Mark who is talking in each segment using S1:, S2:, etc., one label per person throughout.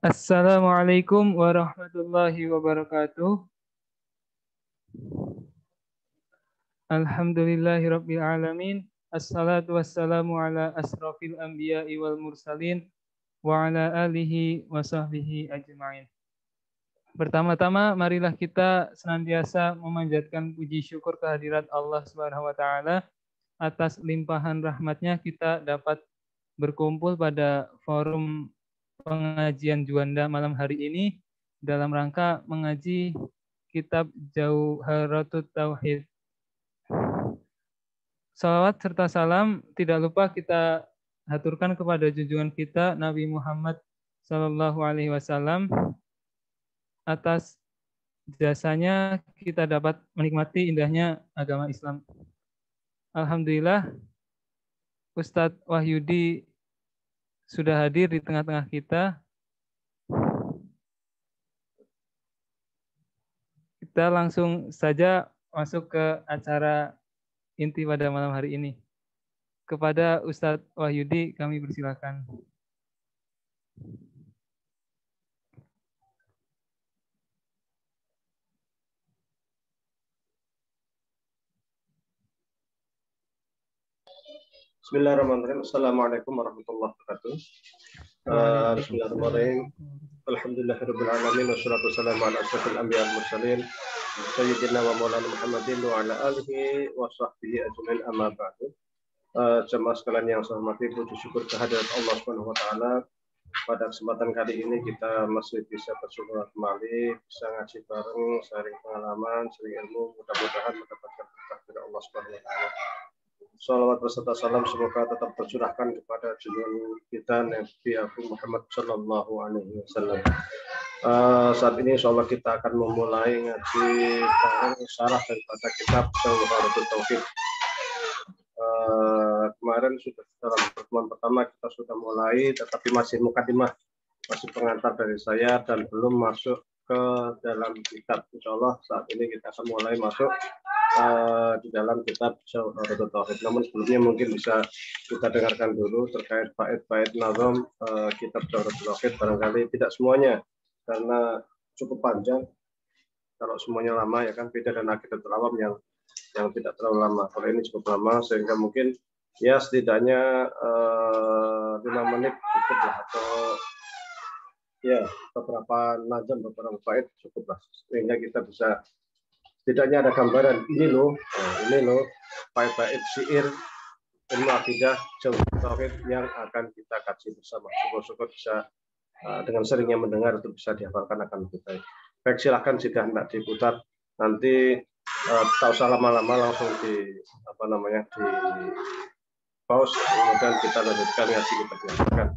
S1: Assalamualaikum warahmatullahi wabarakatuh. Alhamdulillahirabbil alamin. Assalatu wassalamu ala asrofil anbiya'i wal mursalin wa ala alihi wa sahbihi ajma'in. Pertama-tama marilah kita senantiasa memanjatkan puji syukur kehadirat Allah Subhanahu wa taala atas limpahan rahmatnya kita dapat berkumpul pada forum pengajian Juanda malam hari ini dalam rangka mengaji kitab Jauharatut Tauhid. Salawat serta salam tidak lupa kita haturkan kepada junjungan kita Nabi Muhammad Sallallahu Alaihi Wasallam atas jasanya kita dapat menikmati indahnya agama Islam. Alhamdulillah Ustadz Wahyudi sudah hadir di tengah-tengah kita. Kita langsung saja masuk ke acara inti pada malam hari ini. Kepada Ustadz Wahyudi kami persilakan.
S2: Bismillahirrahmanirrahim. Assalamualaikum warahmatullahi wabarakatuh. Bismillahirrahmanirrahim. Alhamdulillahirabbil alamin wassalatu wassalamu ala asyrofil anbiya'i wal mursalin sayyidina wa maulana Muhammadin wa ala alihi wa sahbihi ajmain amma ba'du. Jemaah sekalian yang saya hormati, puji syukur kehadirat Allah Subhanahu wa taala. Pada kesempatan kali ini kita masih bisa bersyukur kembali, bisa ngaji bareng, sharing pengalaman, sharing ilmu, mudah-mudahan mendapatkan berkah dari Allah Subhanahu wa taala. Salawat beserta salam semoga tetap tercurahkan kepada junjungan kita Nabi Agung Muhammad Sallallahu Alaihi Wasallam. Saat ini insya Allah kita akan memulai ngaji syarah daripada kitab Jauharatut Tauhid. Kemarin sudah dalam pertemuan pertama kita sudah mulai, tetapi masih mukadimah, masih pengantar dari saya dan belum masuk ke dalam kitab. Insya Allah saat ini kita akan mulai masuk di dalam kitab Jauharatut Tauhid. Namun sebelumnya mungkin bisa kita dengarkan dulu terkait bait-bait nazam kitab Jauharatut Tauhid. Barangkali tidak semuanya karena cukup panjang. Kalau semuanya lama ya kan beda dengan Aqidatul Awam yang tidak terlalu lama. Kalau ini cukup lama sehingga mungkin ya setidaknya 5 menit cukup lah, atau ya beberapa nazam, beberapa bait cukup lah sehingga kita bisa setidaknya ada gambaran ini loh bait-bait syair ilmu akidah Jauharatut Tauhid yang akan kita kaji bersama. Syukur-syukur bisa dengan seringnya mendengar itu bisa dihafalkan akan lebih baik. Baik, silahkan jika hendak diputar nanti tak usah lama-lama, langsung di pause, kemudian kita lanjutkan ngaji kita dengarkan.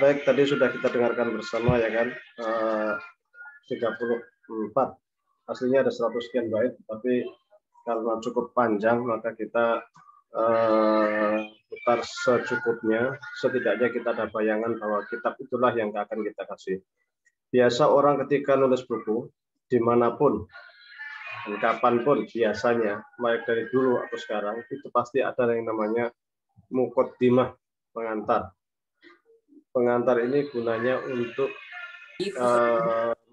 S2: Baik, tadi sudah kita dengarkan bersama ya kan, 34, aslinya ada 100 sekian bait, tapi karena cukup panjang maka kita putar secukupnya, setidaknya kita ada bayangan bahwa kitab itulah yang akan kita kasih. Biasa orang ketika nulis buku, dimanapun, dan kapanpun biasanya, baik dari dulu atau sekarang, itu pasti ada yang namanya muqaddimah, pengantar. Pengantar ini gunanya untuk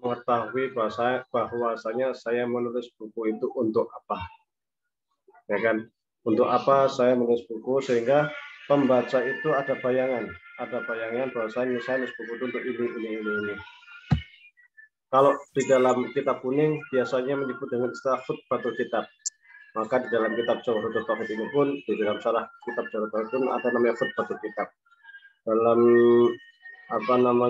S2: mengetahui bahwasanya saya menulis buku itu untuk apa, ya kan? Untuk apa saya menulis buku, sehingga pembaca itu ada bayangan bahwasanya saya nulis buku itu untuk ini. Kalau di dalam kitab kuning biasanya menyebut dengan istilah khutbatul kitab. Maka di dalam kitab Jawharatul Tauhid ini pun, di dalam syarah kitab Jawharatul Tauhid pun ada namanya khutbatul kitab. Dalam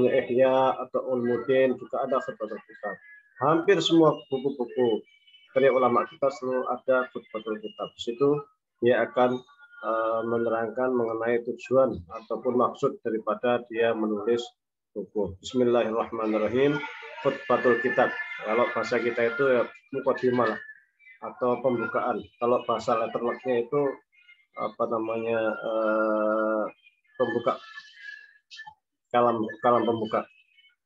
S2: Ihya atau Ulumuddin juga ada khutbatul kitab. Hampir semua buku-buku karya ulama kita selalu ada khutbatul kitab. Di situ dia akan menerangkan mengenai tujuan ataupun maksud daripada dia menulis buku. Bismillahirrahmanirrahim. Khutbatul kitab. Kalau bahasa kita itu ya mukadimah atau pembukaan. Kalau bahasa letterlocknya itu apa namanya pembuka, kalam pembuka.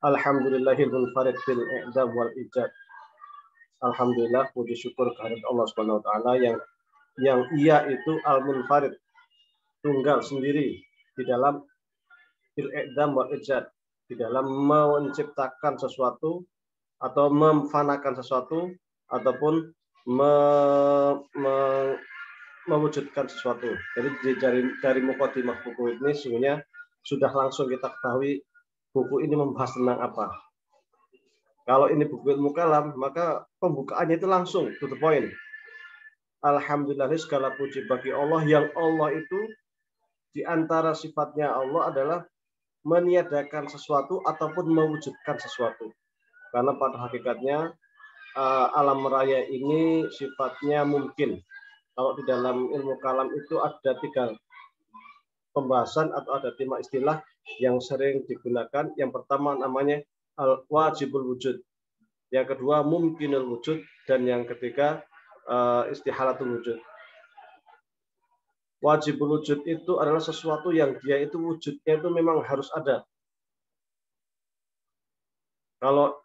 S2: Alhamdulillahil munfarid bil i'dam wal ijad. Alhamdulillah, puji syukur kehadirat Allah Subhanahu wa taala yang ia itu al-munfarid, tunggal sendiri di dalam bil i'dam wal ijad, di dalam menciptakan sesuatu atau memfanakan sesuatu ataupun mewujudkan sesuatu. Jadi dari mukadimah buku ini sesungguhnya sudah langsung kita ketahui buku ini membahas tentang apa. Kalau ini buku ilmu kalam, maka pembukaannya itu langsung to the point. Alhamdulillah, segala puji bagi Allah yang Allah itu di antara sifatnya Allah adalah meniadakan sesuatu ataupun mewujudkan sesuatu. Karena pada hakikatnya alam raya ini sifatnya mungkin. Kalau di dalam ilmu kalam itu ada 3 pembahasan atau ada 5 istilah yang sering digunakan. Yang pertama namanya wajibul wujud. Yang kedua mumkinul wujud. Dan yang ketiga istihalatul wujud. Wajibul wujud itu adalah sesuatu yang dia itu wujudnya itu memang harus ada. Kalau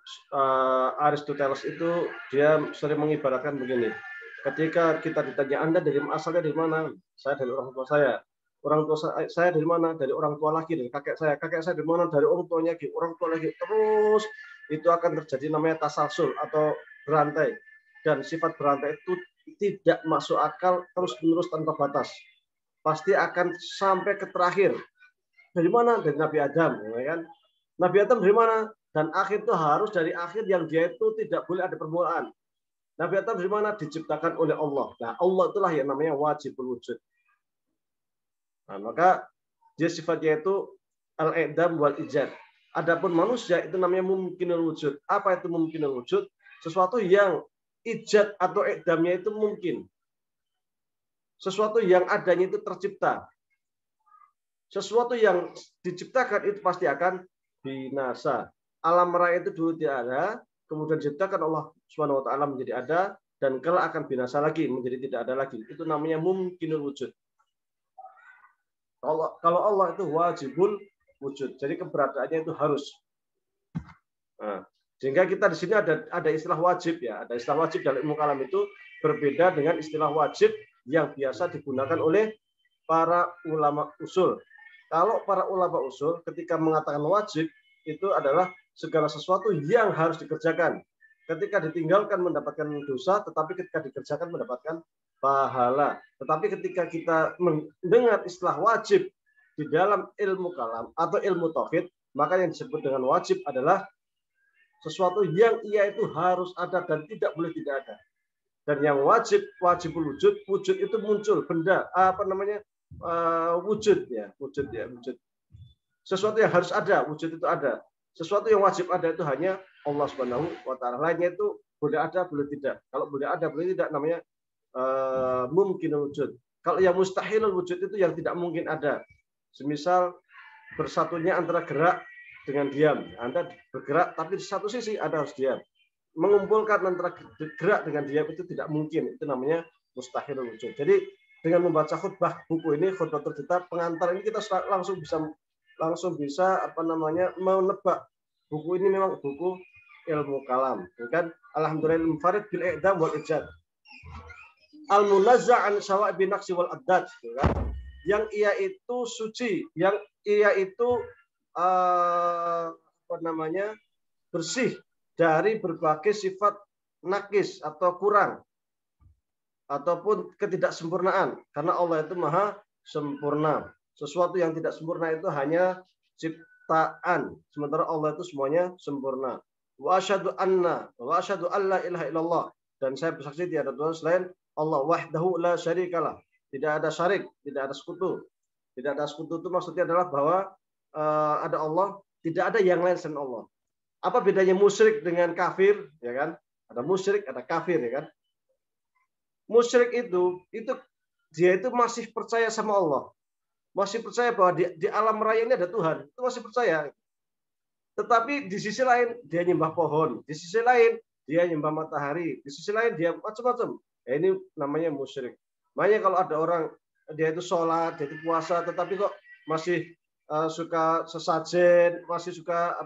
S2: Aristoteles itu dia sering mengibaratkan begini. Ketika kita ditanya Anda asalnya dari mana? Saya dari orang tua saya. Orang tua saya dari mana? Dari orang tua lagi, dari kakek saya. Kakek saya dari mana? Dari orang tuanya lagi, orang tua lagi. Terus itu akan terjadi namanya tasalsul atau berantai. Dan sifat berantai itu tidak masuk akal terus-menerus tanpa batas. Pasti akan sampai ke terakhir. Dari mana? Dari Nabi Adam, ya kan? Nabi Adam dari mana? Dan akhir itu harus dari akhir yang dia itu tidak boleh ada permulaan. Nabi Adam dari mana? Diciptakan oleh Allah. Nah, Allah itulah yang namanya wajibul wujud. Nah, maka dia sifatnya itu al-i'dam wal ijad. Adapun manusia itu namanya mumkinul wujud. Apa itu mumkinul wujud? Sesuatu yang ijad atau i'damnya itu mungkin. Sesuatu yang adanya itu tercipta. Sesuatu yang diciptakan itu pasti akan binasa. Alam raya itu dulu tidak ada, kemudian diciptakan Allah Subhanahu wa taala menjadi ada, dan kelak akan binasa lagi menjadi tidak ada lagi. Itu namanya mumkinul wujud. Kalau Allah itu wajibul wujud. Jadi keberadaannya itu harus. Nah, sehingga kita di sini ada istilah wajib ya. Ada istilah wajib dalam ilmu kalam itu berbeda dengan istilah wajib yang biasa digunakan oleh para ulama usul. Kalau para ulama usul ketika mengatakan wajib itu adalah segala sesuatu yang harus dikerjakan. Ketika ditinggalkan mendapatkan dosa, tetapi ketika dikerjakan mendapatkan pahala. Tetapi ketika kita mendengar istilah wajib di dalam ilmu kalam atau ilmu tauhid, maka yang disebut dengan wajib adalah sesuatu yang ia itu harus ada dan tidak boleh tidak ada. Dan yang wajibul wujud, wujud itu muncul, benda, wujud. Sesuatu yang harus ada, wujud itu ada. Sesuatu yang wajib ada itu hanya Allah Subhanahu wa taala. Lainnya itu boleh ada, boleh tidak. Kalau boleh ada, boleh tidak namanya mungkinul wujud. Kalau yang mustahilul wujud itu yang tidak mungkin ada. Semisal bersatunya antara gerak dengan diam. Anda bergerak tapi di satu sisi Anda harus diam. Mengumpulkan antara gerak dengan diam itu tidak mungkin. Itu namanya mustahilul wujud. Jadi dengan membaca khutbah buku ini, khutbatul kitab, pengantar ini kita langsung bisa menebak buku ini memang buku ilmu kalam, kan? Alhamdulillah munfarid bil i'dam wal ijad. Al munazza' an sawa'i bin naqsi wal addad, kan? Yang ia itu suci, yang ia itu bersih dari berbagai sifat nakis atau kurang ataupun ketidaksempurnaan, karena Allah itu maha sempurna. Sesuatu yang tidak sempurna itu hanya ciptaan, sementara Allah itu semuanya sempurna. Wa asyhadu alla ilaha illallah, dan saya bersaksi tiada Tuhan selain Allah, wahdahu la syarikalah. Tidak ada syarik, tidak ada sekutu. Tidak ada sekutu itu maksudnya adalah bahwa ada Allah, tidak ada yang lain selain Allah. Apa bedanya musyrik dengan kafir, ya kan? Ada musyrik, ada kafir, ya kan? Musyrik itu dia itu masih percaya sama Allah. Masih percaya bahwa di alam raya ini ada Tuhan. Itu masih percaya. Tetapi di sisi lain dia nyembah pohon. Di sisi lain dia nyembah matahari. Di sisi lain dia macam-macam. Ya, ini namanya musyrik. Makanya kalau ada orang dia itu sholat, dia itu puasa, tetapi kok masih suka sesajen, masih suka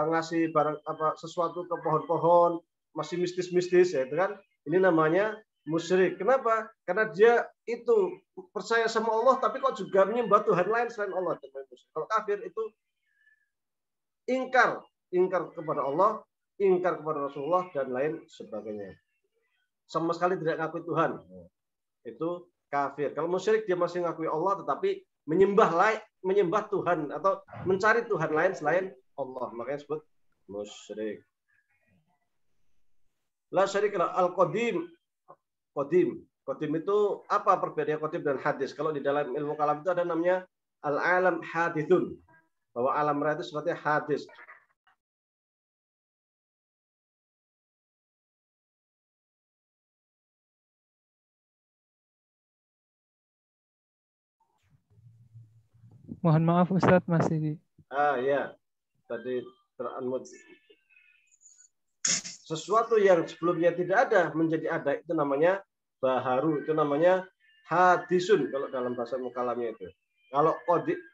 S2: ngasih barang sesuatu ke pohon-pohon, masih mistis-mistis, ya itu kan? Ini namanya musyrik. Kenapa? Karena dia itu percaya sama Allah, tapi kok juga menyembah Tuhan lain selain Allah. Kalau kafir itu ingkar kepada Allah, ingkar kepada Rasulullah dan lain sebagainya. Sama sekali tidak ngakui Tuhan. Itu kafir. Kalau musyrik dia masih ngakui Allah, tetapi menyembah Tuhan atau mencari Tuhan lain selain Allah. Makanya disebut musyrik. La syarika al-qadim. Qadim itu apa perbedaan qadim dan hadis? Kalau di dalam ilmu kalam itu ada namanya al-alam hadithun. Bahwa alam raya itu sifatnya hadis.
S1: Mohon maaf Ustadz, masih di...
S2: Ya. Tadi teranmut. Sesuatu yang sebelumnya tidak ada menjadi ada, itu namanya baharu, itu namanya hadisun kalau dalam bahasa mukalamnya itu. Kalau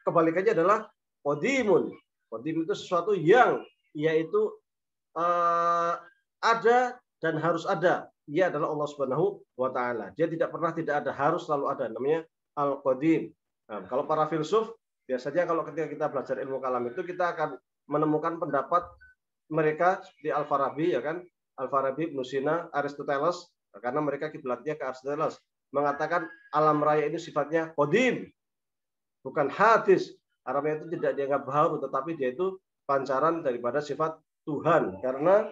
S2: kebalikannya adalah qadimun. Qadim itu sesuatu yang yaitu ada dan harus ada. Ia adalah Allah Subhanahu wa taala. Dia tidak pernah tidak ada, harus selalu ada. Namanya al-qadim. Nah, kalau para filsuf biasanya kalau ketika kita belajar ilmu kalam itu kita akan menemukan pendapat mereka di Al-Farabi, ya kan? Al-Farabi, Ibnu Sina, Aristoteles, karena mereka kiblatnya ke Aristoteles, mengatakan alam raya ini sifatnya qadim, bukan hadis. Arabnya itu tidak dianggap baharu, tetapi dia itu pancaran daripada sifat Tuhan. Karena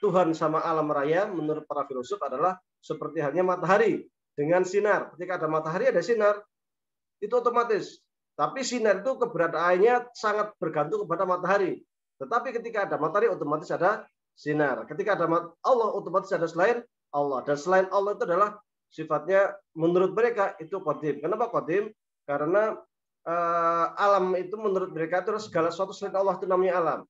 S2: Tuhan sama alam raya menurut para filsuf adalah seperti halnya matahari dengan sinar. Ketika ada matahari ada sinar, itu otomatis. Tapi sinar itu keberadaannya sangat bergantung kepada matahari. Tetapi ketika ada matahari otomatis ada sinar. Ketika ada Allah otomatis ada selain Allah. Dan selain Allah itu adalah sifatnya menurut mereka itu qadim. Kenapa qadim? Karena alam itu menurut mereka itu segala sesuatu selain Allah itu namanya alam.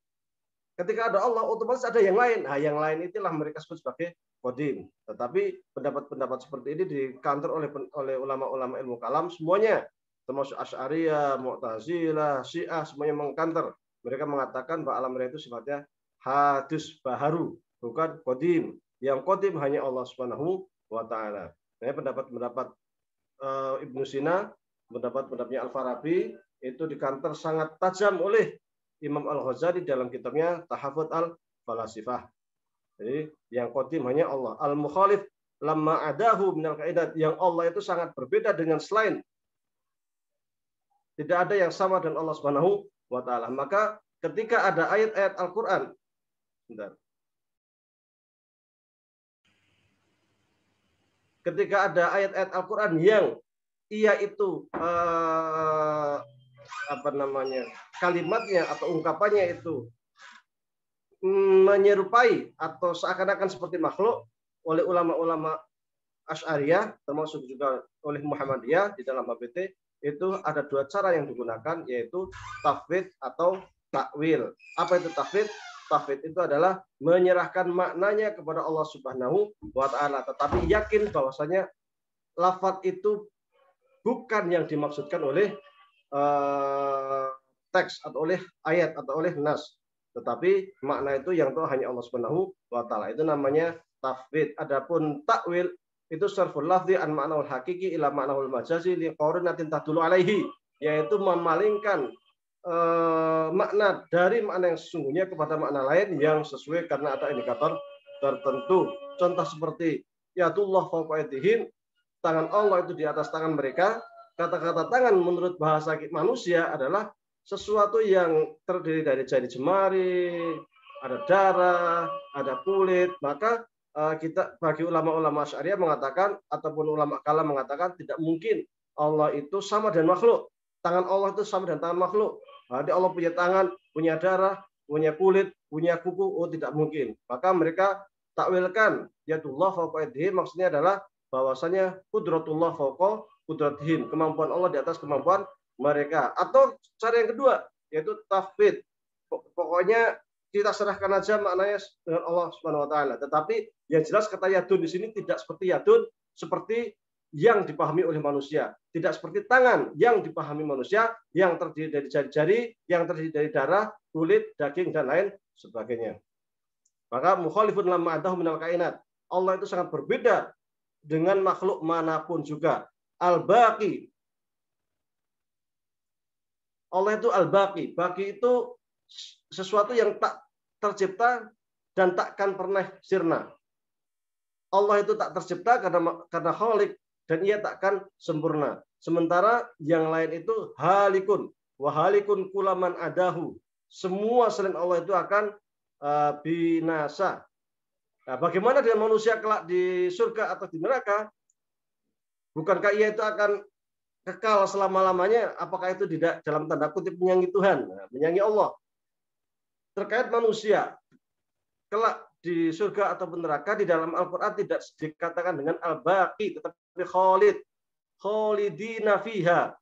S2: Ketika ada Allah otomatis ada yang lain. Nah, yang lain itulah mereka sebut sebagai qadim. Tetapi pendapat-pendapat seperti ini dikantor oleh ulama-ulama ilmu kalam semuanya, termasuk Asy'ariyah, Mu'tazilah, Syiah, semuanya mengkantor. Mereka mengatakan bahwa alam raya itu sifatnya hadis baharu, bukan qadim. Yang qadim hanya Allah Subhanahu wa taala. Nah, pendapat-pendapat Ibnu Sina, pendapatnya Al-Farabi itu dikantor sangat tajam oleh Imam Al-Ghazali dalam kitabnya Tahafut Al-Falasifah. Jadi yang qadim hanya Allah. Al-mukhalif lamma adahu minal kaidat, yang Allah itu sangat berbeda dengan selain. Tidak ada yang sama dengan Allah Subhanahu wa taala. Maka ketika ada ayat-ayat Al-Qur'an, ketika ada ayat-ayat Al-Qur'an yang ia itu kalimatnya atau ungkapannya itu menyerupai atau seakan-akan seperti makhluk oleh ulama-ulama Asy'ariyah, termasuk juga oleh Muhammadiyah di dalam HBT, itu ada dua cara yang digunakan, yaitu tafwid atau takwil. Apa itu tafwid? Tafwid itu adalah menyerahkan maknanya kepada Allah Subhanahu wa taala, tetapi yakin bahwasanya lafaz itu bukan yang dimaksudkan oleh teks atau oleh ayat atau oleh nas, tetapi makna itu yang tahu hanya Allah Subhanahu wa taala. Itu namanya tafwid. Adapun takwil itu sarful lafzi an ma'naul hakiki ila ma'naul majazi li qarinatin tadullu alaihi, yaitu memalingkan makna dari makna yang sesungguhnya kepada makna lain yang sesuai karena ada indikator tertentu. Contoh seperti yatullah fawqa aydihim, tangan Allah itu di atas tangan mereka. Kata-kata tangan menurut bahasa manusia adalah sesuatu yang terdiri dari jari jemari, ada darah, ada kulit. Maka kita bagi ulama-ulama Asy'ariyah mengatakan ataupun ulama kalam mengatakan tidak mungkin Allah itu sama dengan makhluk. Tangan Allah itu sama dengan tangan makhluk. Jadi Allah punya tangan, punya darah, punya kulit, punya kuku. Oh, tidak mungkin. Maka mereka takwilkan yadullah fawqa aydihim, maksudnya adalah bahwasanya qudratullah fauqa qudratihim, kemampuan Allah di atas kemampuan mereka. Atau cara yang kedua yaitu tafwid. Pokoknya kita serahkan aja maknanya dengan Allah Subhanahu wa taala. Tetapi yang jelas kata yadun di sini tidak seperti yadun seperti yang dipahami oleh manusia, tidak seperti tangan yang dipahami manusia yang terdiri dari jari-jari, yang terdiri dari darah, kulit, daging dan lain sebagainya. Maka mukhalifun lamma adahu minal kainat. Allah itu sangat berbeda dengan makhluk manapun juga. Al-Baqi. Allah itu Al-Baqi. Baqi itu sesuatu yang tak tercipta dan takkan pernah sirna. Allah itu tak tercipta karena Khalik dan ia takkan sempurna. Sementara yang lain itu halikun. Wahalikun kulaman adahu. Semua selain Allah itu akan binasa. Nah, bagaimana dengan manusia kelak di surga atau di neraka? Bukankah ia itu akan kekal selama-lamanya? Apakah itu tidak dalam tanda kutip menyayangi Tuhan? Nah, menyayangi Allah. Terkait manusia, kelak di surga atau neraka di dalam Al-Quran tidak dikatakan dengan al-baqi, tetapi khalid, khalidina fiha,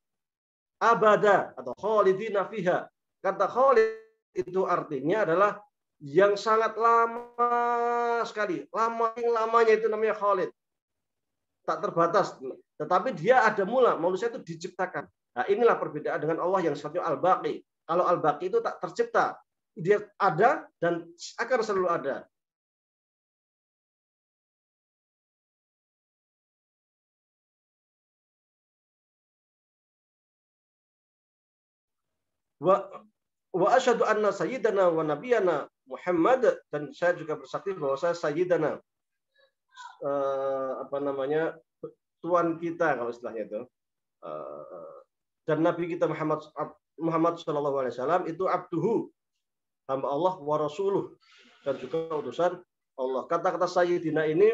S2: abada atau khalidina fiha. Kata khalid itu artinya adalah yang sangat lama sekali, lamanya itu namanya khalid, tak terbatas. Tetapi dia ada mula, manusia itu diciptakan. Nah, inilah perbedaan dengan Allah yang sifatnya al-baqi. Kalau al-baqi itu tak tercipta, dia ada dan akan selalu ada. Wa asyhadu anna sayyidana wa nabiyana Muhammad, dan saya juga bersaksi bahwa saya sayyidana tuan kita kalau istilahnya itu, dan nabi kita Muhammad sallallahu alaihi wasallam itu abduhu, hamba Allah, wa rasuluh, dan juga utusan Allah. Kata-kata sayyidina ini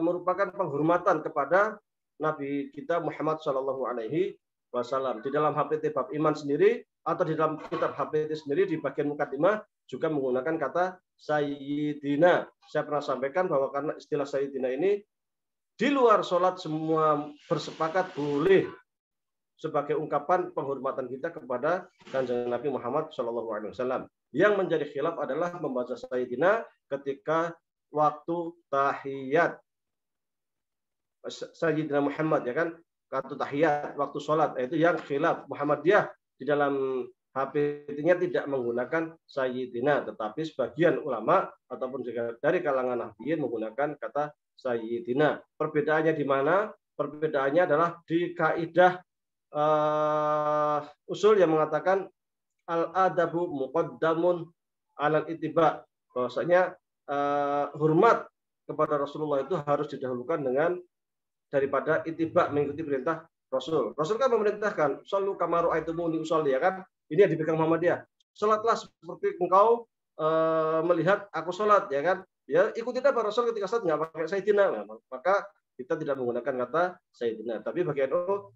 S2: merupakan penghormatan kepada nabi kita Muhammad sallallahu alaihi wasallam. Di dalam HPT bab iman sendiri atau di dalam kitab HPT sendiri di bagian mukadimah juga menggunakan kata sayyidina. Saya pernah sampaikan bahwa karena istilah sayyidina ini di luar sholat semua bersepakat boleh sebagai ungkapan penghormatan kita kepada Kanjeng Nabi Muhammad SAW. Yang menjadi khilaf adalah membaca sayyidina ketika waktu tahiyat. Sayyidina Muhammad, ya kan, waktu tahiyat, waktu sholat, itu yang khilaf. Muhammadiyah di dalam HPT-nya tidak menggunakan sayyidina, tetapi sebagian ulama ataupun juga dari kalangan nahdiyin menggunakan kata sayyidina. Perbedaannya di mana? Perbedaannya adalah di kaidah usul yang mengatakan al-adabu muqaddamun alal ittiba, bahwasanya hormat kepada Rasulullah itu harus didahulukan dengan daripada ittiba, mengikuti perintah Rasul. Rasul kan memerintahkan shallu kama ra'aitumuni usolli, ya kan? Ini yang dipegang Muhammadiyah. Salatlah seperti engkau melihat aku salat, ya kan? Ya ikuti apa Rasul ketika salat, nggak pakai sayyidina. Maka kita tidak menggunakan kata sayyidina. Tapi bagi NU,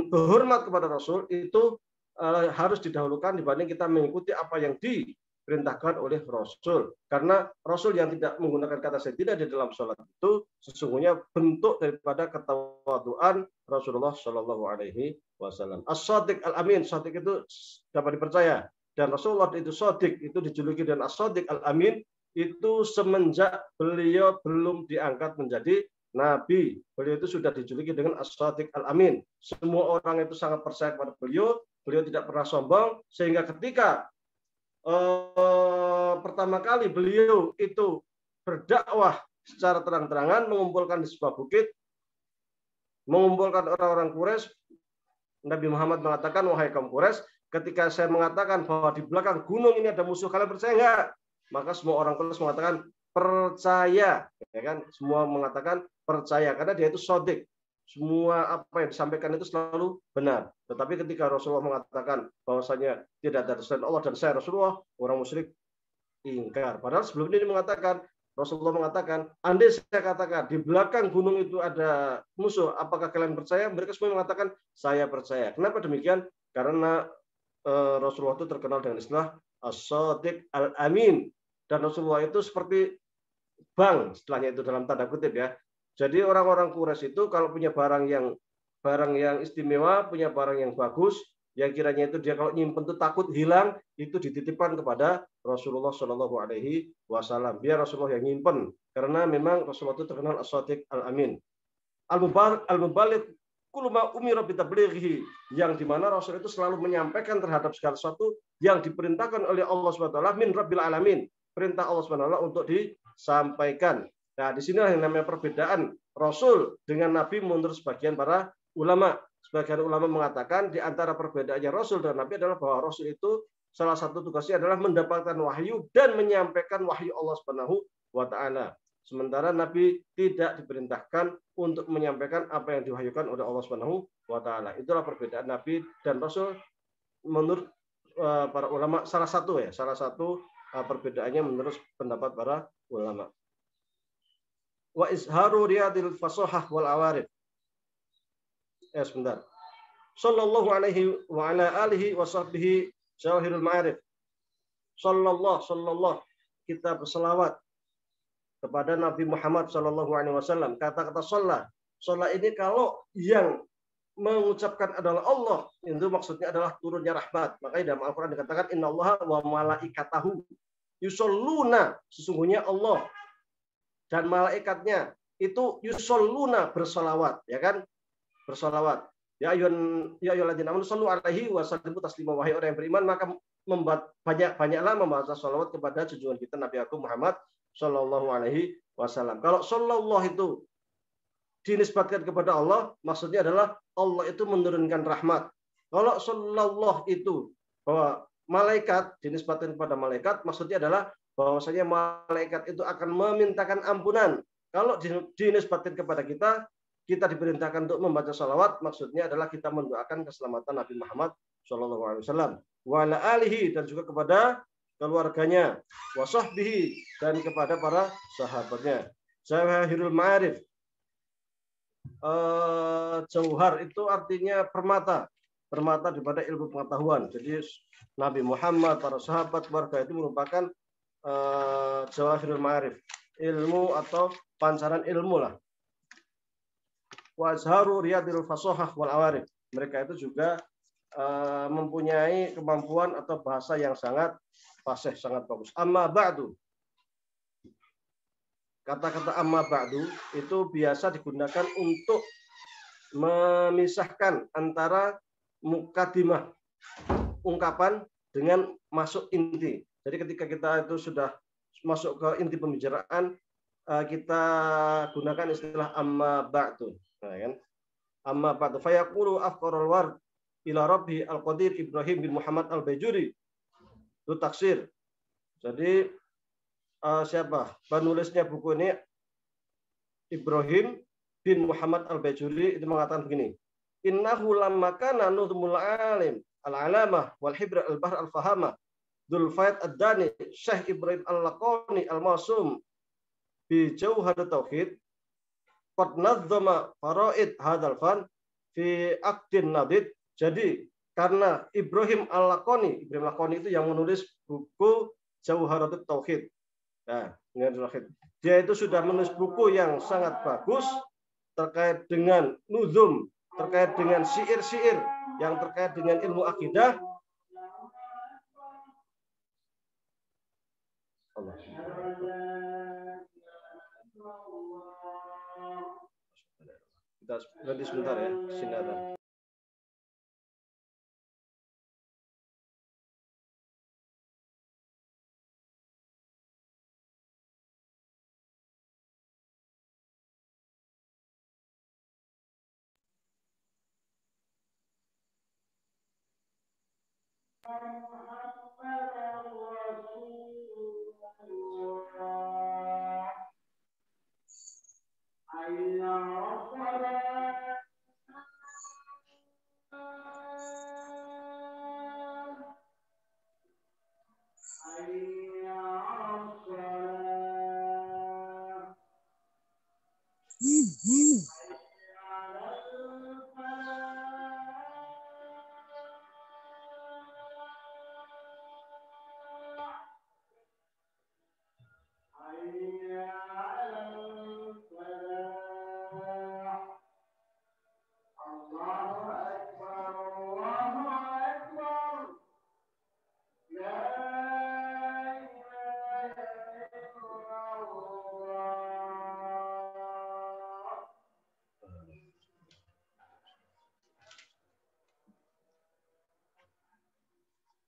S2: berhormat kepada Rasul itu harus didahulukan dibanding kita mengikuti apa yang diperintahkan oleh Rasul. Karena Rasul yang tidak menggunakan kata sayyidina di dalam sholat itu sesungguhnya bentuk daripada ketawaduan Rasulullah Shallallahu Alaihi Wasallam. As-Shadiq Al-Amin, Shadiq itu dapat dipercaya. Dan Rasulullah itu Shadiq, itu dijuluki dengan As-Shadiq Al-Amin itu semenjak beliau belum diangkat menjadi Nabi. Beliau itu sudah dijuluki dengan As-Shadiq Al-Amin. Semua orang itu sangat percaya kepada beliau. Beliau tidak pernah sombong, sehingga ketika pertama kali beliau itu berdakwah secara terang-terangan, mengumpulkan di sebuah bukit, mengumpulkan orang-orang Quraisy, Nabi Muhammad mengatakan, wahai kaum Quraisy, ketika saya mengatakan bahwa di belakang gunung ini ada musuh, kalian percaya enggak? Maka semua orang Quraisy mengatakan percaya, ya kan? Semua mengatakan percaya karena dia itu shadiq. Semua apa yang disampaikan itu selalu benar. Tetapi ketika Rasulullah mengatakan bahwasanya tidak ada selain Allah dan saya Rasulullah, orang musyrik ingkar. Padahal sebelum ini mengatakan, Rasulullah mengatakan, andai saya katakan di belakang gunung itu ada musuh, apakah kalian percaya? Mereka semua mengatakan saya percaya. Kenapa demikian? Karena Rasulullah itu terkenal dengan istilah As-Shadiq Al-Amin. Dan Rasulullah itu seperti bank, setelahnya itu dalam tanda kutip ya. Jadi orang-orang Quraisy itu kalau punya barang yang istimewa, punya barang yang bagus, yang kiranya itu dia kalau nyimpen itu takut hilang, itu dititipkan kepada Rasulullah Shallallahu Alaihi Wasallam. Biar Rasulullah yang nyimpen, karena memang Rasulullah itu terkenal as-shadiq al-amin. Al-mubaligh kuluma umira bitablighihi, yang dimana Rasul itu selalu menyampaikan terhadap segala sesuatu yang diperintahkan oleh Allah SWT min rabbil alamin, perintah Allah SWT untuk disampaikan. Nah, di sini yang namanya perbedaan Rasul dengan Nabi menurut sebagian para ulama. Sebagian ulama mengatakan di antara perbedaannya Rasul dan Nabi adalah bahwa Rasul itu salah satu tugasnya adalah mendapatkan wahyu dan menyampaikan wahyu Allah Subhanahu wa taala. Sementara Nabi tidak diperintahkan untuk menyampaikan apa yang diwahyukan oleh Allah Subhanahu wa taala. Itulah perbedaan Nabi dan Rasul menurut para ulama, salah satu perbedaannya menurut pendapat para ulama. Wa izharu riyadil fasahah wal awarif. Sebentar. Sallallahu alaihi wa ala alihi wa sahbihi jawahirul ma'arif. Sallallahu kita berselawat kepada Nabi Muhammad sallallahu alaihi wasallam. Kata-kata sholat ini kalau yang mengucapkan adalah Allah, itu maksudnya adalah turunnya rahmat. Makanya dalam Al-Qur'an dikatakan innallaha wa malaikatahu yusholluna, sesungguhnya Allah dan malaikatnya itu yusolluna, bersolawat, ya kan? Bersolawat. Ya ayyuhalladzina amanu shallu alaihi wa sallimu taslima, wahai orang yang beriman, maka banyaklah membaca salawat kepada junjungan kita Nabi Agung Muhammad sallallahu alaihi wasallam. Kalau sallallahu itu dinisbatkan kepada Allah, maksudnya adalah Allah itu menurunkan rahmat. Kalau sallallahu itu bahwa malaikat dinisbatkan kepada malaikat, maksudnya adalah bahwasanya malaikat itu akan memintakan ampunan. Kalau dinisbatkan kepada kita diperintahkan untuk membaca salawat, maksudnya adalah kita mendoakan keselamatan Nabi Muhammad SAW. Wa ala alihi, dan juga kepada keluarganya. Wa sahbihi, dan kepada para sahabatnya. Jawahirul ma'arif. Jauhar itu artinya permata. Permata daripada ilmu pengetahuan. Jadi Nabi Muhammad, para sahabat, keluarga itu merupakan jawahirul ma'arif. Ilmu atau pancaran ilmu lah. Wa azharu riyadil fasahah wal awarif. Mereka itu juga mempunyai kemampuan atau bahasa yang sangat fasih, sangat bagus. Amma ba'du. Kata-kata amma ba'du itu biasa digunakan untuk memisahkan antara mukadimah, ungkapan, dengan masuk inti. Jadi ketika kita itu sudah masuk ke inti pembicaraan, kita gunakan istilah amma ba'du. Nah, kan? Amma ba'du fayaqulu afqarul ward ila rabbi al-qadir Ibrahim bin Muhammad al-Bajuri. Itu taksir. Jadi siapa? Penulisnya buku ini Ibrahim bin Muhammad al-Bajuri itu mengatakan begini. Innahu lamma kana nudmul alim al-alamah wal hibra al-bahr al-fahama Dzul Faid ad-Dani Syekh Ibrahim al-Laqani al-Masum bi Jauhar Tauhid qad nadzama faraid hadzal fan fi aqdin nadid. Jadi karena Ibrahim al-Laqani itu yang menulis buku Jauharatul Tauhid. Nah, dia itu sudah menulis buku yang sangat bagus terkait dengan nuzum, terkait dengan syair-syair yang terkait dengan ilmu akidah. Kita berhenti sebentar ya, sinar.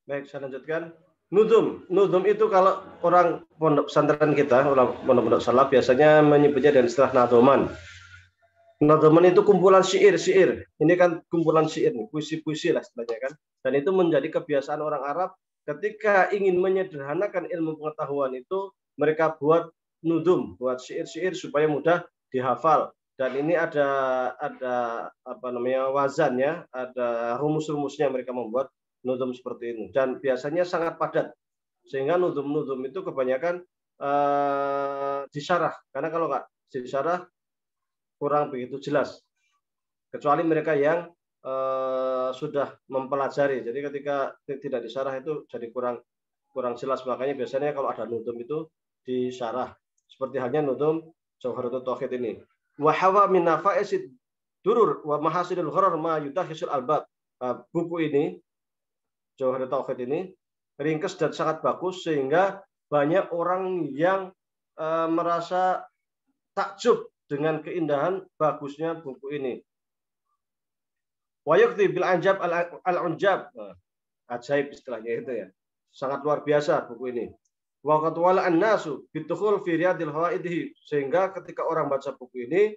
S2: Baik, saya lanjutkan. Nuzum. Nuzum itu kalau orang pondok pesantren kita, orang pondok salaf biasanya menyebutnya dengan istilah nadoman. Nadoman itu kumpulan syair-syair. Ini kan kumpulan syair, puisi-puisi lah istilahnya kan. Dan itu menjadi kebiasaan orang Arab ketika ingin menyederhanakan ilmu pengetahuan itu, mereka buat nuzum, buat syair-syair supaya mudah dihafal. Dan ini ada apa namanya wazan ya, ada rumus-rumusnya mereka membuat nuzum seperti ini, dan biasanya sangat padat sehingga nuzum itu kebanyakan disyarah, karena kalau nggak disyarah kurang begitu jelas, kecuali mereka yang sudah mempelajari. Jadi ketika tidak disyarah itu jadi kurang jelas, makanya biasanya kalau ada nuzum itu disyarah, seperti halnya nuzum Jawharatul Tauhid ini. Wa hawa min nafaisid durur wa mahasidul gharar ma yudahisul albab. Buku ini Jawharatul Tauhid ini ringkas dan sangat bagus sehingga banyak orang yang merasa takjub dengan keindahan bagusnya buku ini. Wa yakti bil anjab al-unjab. Ajaib istilahnya itu ya. Sangat luar biasa buku ini. Wa qad wala an-nasu bidukhul fi riyadil hawaidihi, sehingga ketika orang baca buku ini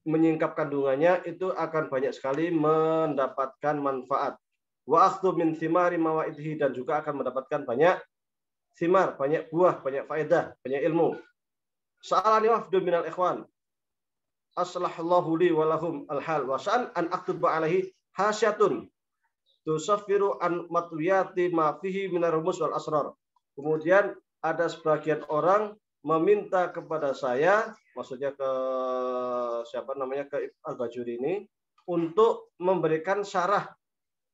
S2: menyingkap kandungannya itu akan banyak sekali mendapatkan manfaat. Wa akhdhu min thimari mawaidihi, dan juga akan mendapatkan banyak thimar, banyak buah, banyak faedah, banyak ilmu. Sa'alani wafdu minal ikhwan aslahallahu li wa lahum alhal wa sa'an an aktuba alaihi hasyatun tusaffiru an matwiyati ma fihi minar rumus wal asrar. Kemudian ada sebagian orang meminta kepada saya, maksudnya ke siapa namanya, ke Al-Bajuri ini, untuk memberikan syarah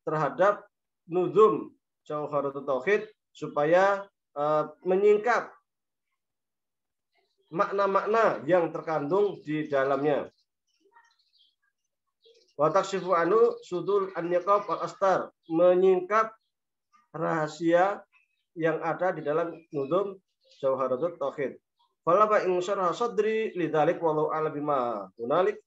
S2: terhadap nuzum Jawharatul Tauhid supaya menyingkap makna-makna yang terkandung di dalamnya. Wa takshifu anu sudul an-niqab wal astar, menyingkap rahasia yang ada di dalam nuzum Jawharatul Tauhid. Falaba in syarah sadri lidzalik wallahu a'lam bima hunalik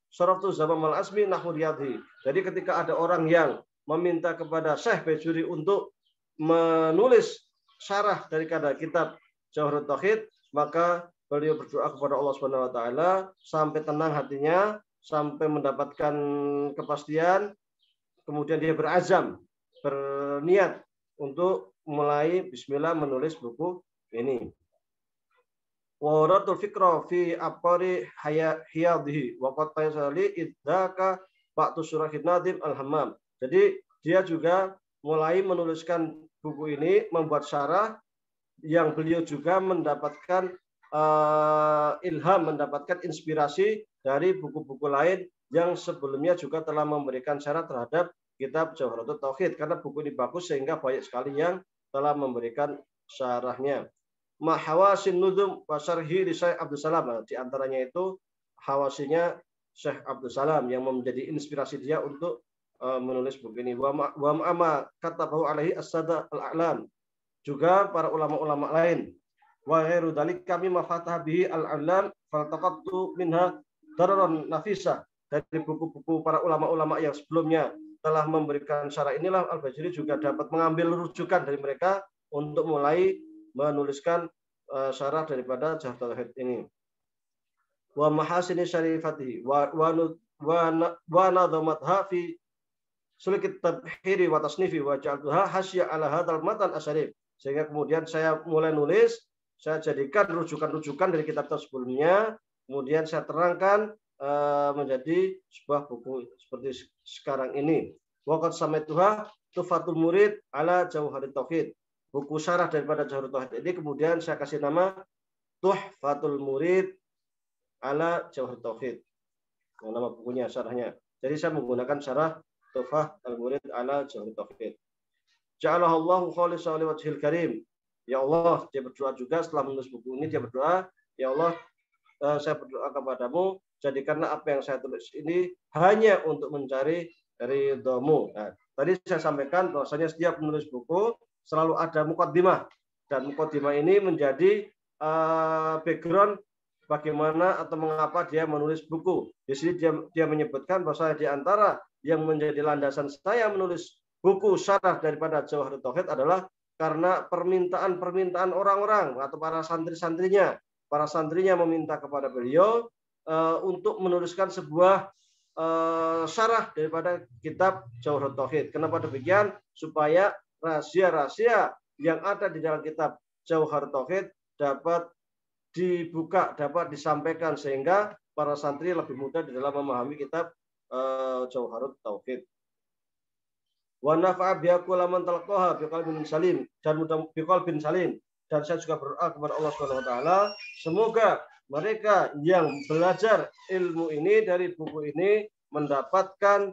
S2: syaraftu zaman mal asmi nahwu riyadhi. Jadi ketika ada orang yang meminta kepada Syekh Bajuri untuk menulis syarah daripada kitab Jawharatul Tauhid, maka beliau berdoa kepada Allah Subhanahu wa taala sampai tenang hatinya, sampai mendapatkan kepastian, kemudian dia berazam, berniat untuk mulai bismillah menulis buku ini. Waratul fikra fi aqari hiyadhi wa qad taysali idzaka ba'tu surahid nadim al-hammam. Jadi dia juga mulai menuliskan buku ini, membuat syarah yang beliau juga mendapatkan ilham, mendapatkan inspirasi dari buku-buku lain yang sebelumnya juga telah memberikan syarah terhadap kitab Jawharatul Tauhid, karena buku ini bagus sehingga banyak sekali yang telah memberikan syarahnya. Mahawasin nuzum wa syarhi li Syekh Abdul Salam, di antaranya itu hawasinya Syekh Abdul Salam yang menjadi inspirasi dia untuk menulis buku ini. Wa ma'ama katabahu alaihi as-sada al-a'lam, juga para ulama-ulama lain. Wa ghairu dzalik kami mafatah bihi al-a'lam faltaqattu minha dararan nafisa, dari buku-buku para ulama-ulama yang sebelumnya telah memberikan syarah inilah Al-Bajuri juga dapat mengambil rujukan dari mereka untuk mulai menuliskan syarah daripada Jawharatul Tauhid ini. Wa mahasini syarifatihi wa nadhamatha fi sulikit tabhiri wa tasnifi wa ja'altuha hasya ala hadzal matan asyarif, sehingga kemudian saya mulai nulis, saya jadikan rujukan-rujukan dari kitab sebelumnya, kemudian saya terangkan menjadi sebuah buku seperti sekarang ini. Waqad samaituha Tuhfatul Murid ala Jawharatul Tauhid, buku syarah daripada Jawharatul Tauhid ini kemudian saya kasih nama Tuhfatul Murid ala Jawharatul Tauhid, nama bukunya, syarahnya. Jadi saya menggunakan syarah Tuhfatul Murid ala Jawharatul Tauhid. Ja'alallahu khalisan li wajhil karim. Ya Allah, dia berdoa juga setelah menulis buku ini, dia berdoa, ya Allah, saya berdoa kepadamu Jadi karena apa yang saya tulis ini hanya untuk mencari ridhomu. Nah, tadi saya sampaikan bahwasanya setiap menulis buku selalu ada mukaddimah, dan mukaddimah ini menjadi background bagaimana atau mengapa dia menulis buku. Di sini dia menyebutkan bahwa di antara yang menjadi landasan saya menulis buku syarah daripada Jawharut Tauhid adalah karena permintaan orang-orang atau para santri-santrinya. Para santrinya meminta kepada beliau untuk menuliskan sebuah syarah daripada kitab Jawharut Tauhid. Kenapa demikian? Supaya rahasia-rahasia yang ada di dalam kitab Jawharut Tauhid dapat dibuka, dapat disampaikan, sehingga para santri lebih mudah di dalam memahami kitab Jawharut Tauhid. Wa nafa'a biha kullaman talaqaha biqalbin salim, dan mudah biqalbin salim. Dan saya juga berdoa kepada Allah Subhanahu wa taala, semoga mereka yang belajar ilmu ini dari buku ini mendapatkan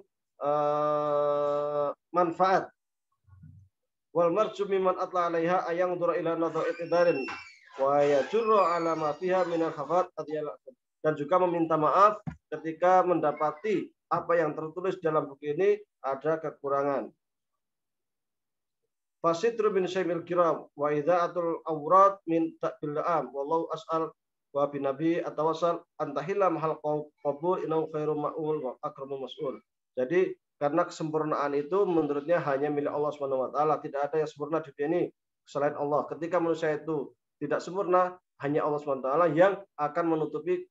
S2: manfaat. Wal marju mimman atla 'alaiha ayang dura ila nadha'it idarin wa yajurru 'ala ma fiha min al-khafat. Dan juga meminta maaf ketika mendapati apa yang tertulis dalam buku ini ada kekurangan. Fasitru bin Syaimil Kiram wa idha'atul awrad min ta'bil am wallahu as'al wa bin nabi atawasal antahilla mahal qabul inau khairum ma'ul wa akramul mas'ul. Jadi karena kesempurnaan itu menurutnya hanya milik Allah Subhanahu wa taala, tidak ada yang sempurna di dunia ini selain Allah. Ketika manusia itu tidak sempurna, hanya Allah Subhanahu wa taala yang akan menutupi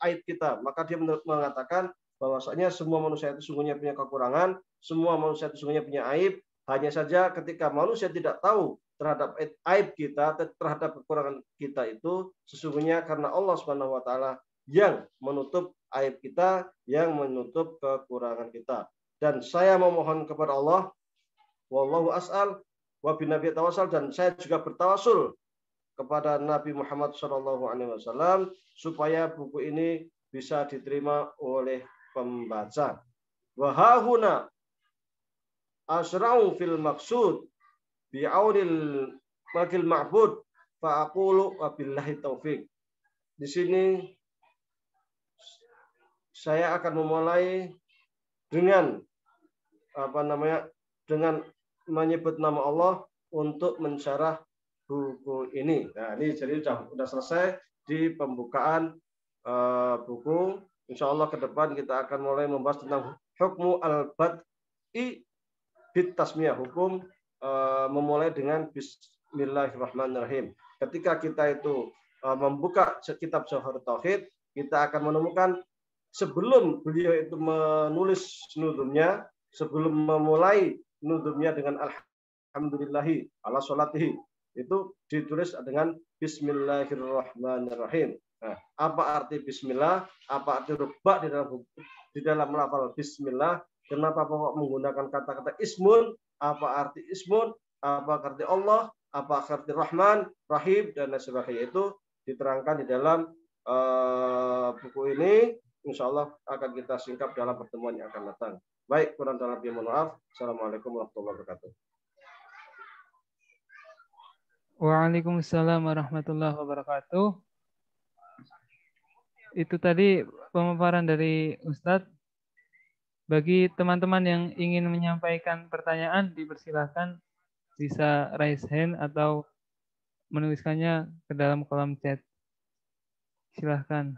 S2: aib kita. Maka dia mengatakan bahwasanya semua manusia itu sungguhnya punya kekurangan, semua manusia itu sungguhnya punya aib. Hanya saja ketika manusia tidak tahu terhadap aib kita, terhadap kekurangan kita itu, sesungguhnya karena Allah Subhanahu wa taala yang menutup aib kita, yang menutup kekurangan kita. Dan saya memohon kepada Allah, wallahu as'al wa bin nabi tawassul, dan saya juga bertawasul kepada Nabi Muhammad SAW supaya buku ini bisa diterima oleh pembaca. Wa hahuna asra'u fil maksud bi'aunil makil ma'bud fa'aqulu wa billahi taufiq. Di sini saya akan memulai dengan dengan menyebut nama Allah untuk mensyarah buku ini. Nah, ini jadi sudah selesai di pembukaan buku. Insya Allah ke depan kita akan mulai membahas tentang hukmu al-bad'i bit tasmiyah, hukum memulai dengan bismillahirrahmanirrahim. Ketika kita itu membuka kitab Jawharut Tauhid, kita akan menemukan sebelum beliau itu menulis nudumnya, sebelum memulai nudumnya dengan alhamdulillahi ala sholatihi, itu ditulis dengan bismillahirrahmanirrahim. Nah, apa arti bismillah? Apa arti rubah di dalam lafal bismillah? Kenapa Bapak menggunakan kata-kata ismun? Apa arti ismun? Apa arti Allah? Apa arti Rahman, Rahim, dan lain sebagainya, itu diterangkan di dalam buku ini. Insya Allah akan kita singkap dalam pertemuan yang akan datang. Baik, kurang lebih mohon maaf. Assalamualaikum warahmatullahi wabarakatuh.
S1: Waalaikumsalam warahmatullahi wabarakatuh. Itu tadi pemaparan dari Ustadz. Bagi teman-teman yang ingin menyampaikan pertanyaan, dipersilahkan bisa raise hand atau menuliskannya ke dalam kolom chat. Silahkan.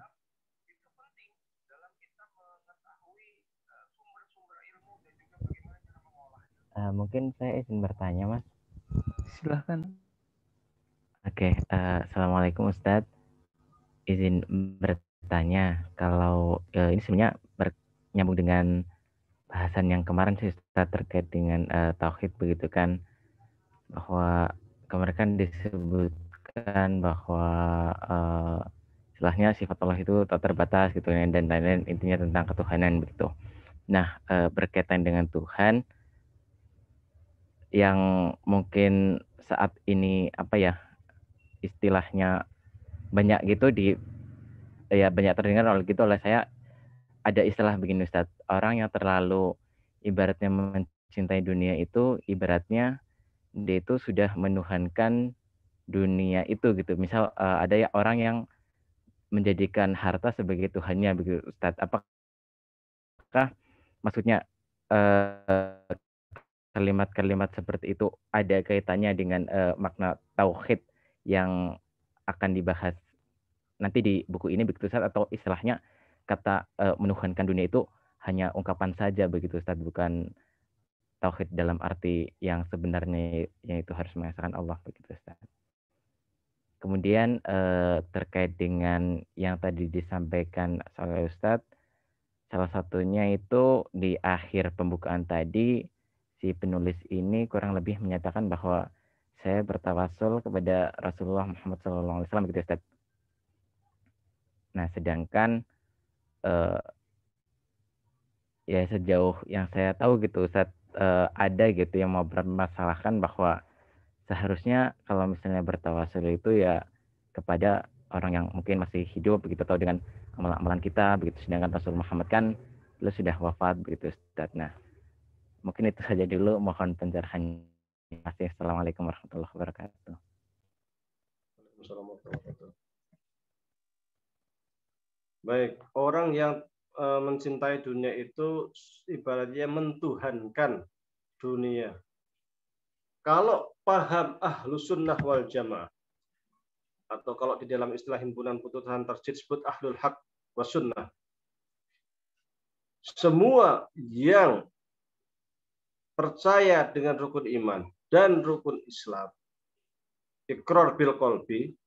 S3: Mungkin saya izin bertanya, Mas.
S1: Silahkan.
S3: Oke, Assalamualaikum Ustadz. Izin bertanya, kalau ini sebenarnya nyambung dengan bahasan yang kemarin sih Ustadz, terkait dengan tauhid begitu kan, bahwa kemarin kan disebutkan bahwa istilahnya sifat Allah itu tak terbatas gitu, dan lain-lain, intinya tentang ketuhanan begitu. Nah, berkaitan dengan Tuhan yang mungkin saat ini istilahnya banyak gitu banyak terdengar oleh saya. Ada istilah begini Ustadz, orang yang terlalu ibaratnya mencintai dunia itu, ibaratnya dia itu sudah menuhankan dunia itu gitu. Misal ada ya orang yang menjadikan harta sebagai Tuhannya begitu Ustadz. Apakah maksudnya kalimat-kalimat seperti itu ada kaitannya dengan makna tauhid yang akan dibahas nanti di buku ini begitu Ustadz, atau istilahnya kata menuhankan dunia itu hanya ungkapan saja begitu Ustadz, bukan tauhid dalam arti yang sebenarnya, yaitu harus mengesahkan Allah begitu Ustadz. Kemudian terkait dengan yang tadi disampaikan oleh Ustadz, salah satunya itu di akhir pembukaan tadi, si penulis ini kurang lebih menyatakan bahwa saya bertawasul kepada Rasulullah Muhammad SAW gitu Ustadz. Nah, sedangkan ya sejauh yang saya tahu gitu Ustadz, ada gitu yang mau bermasalahkan bahwa seharusnya kalau misalnya bertawasul itu ya kepada orang yang mungkin masih hidup begitu, atau dengan amalan-amalan kita begitu, sedangkan Rasul Muhammad kan beliau sudah wafat begitu Ustadz. Nah, mungkin itu saja dulu, mohon pencerahannya. Terima kasih. Assalamualaikum warahmatullahi wabarakatuh.
S2: Baik, orang yang mencintai dunia itu ibaratnya mentuhankan dunia. Kalau paham Ahlus Sunnah wal Jamaah, atau kalau di dalam istilah himpunan putusan tarjih disebut Ahlul Haq was Sunnah, semua yang percaya dengan rukun iman dan rukun Islam, iqrar bil qalbi,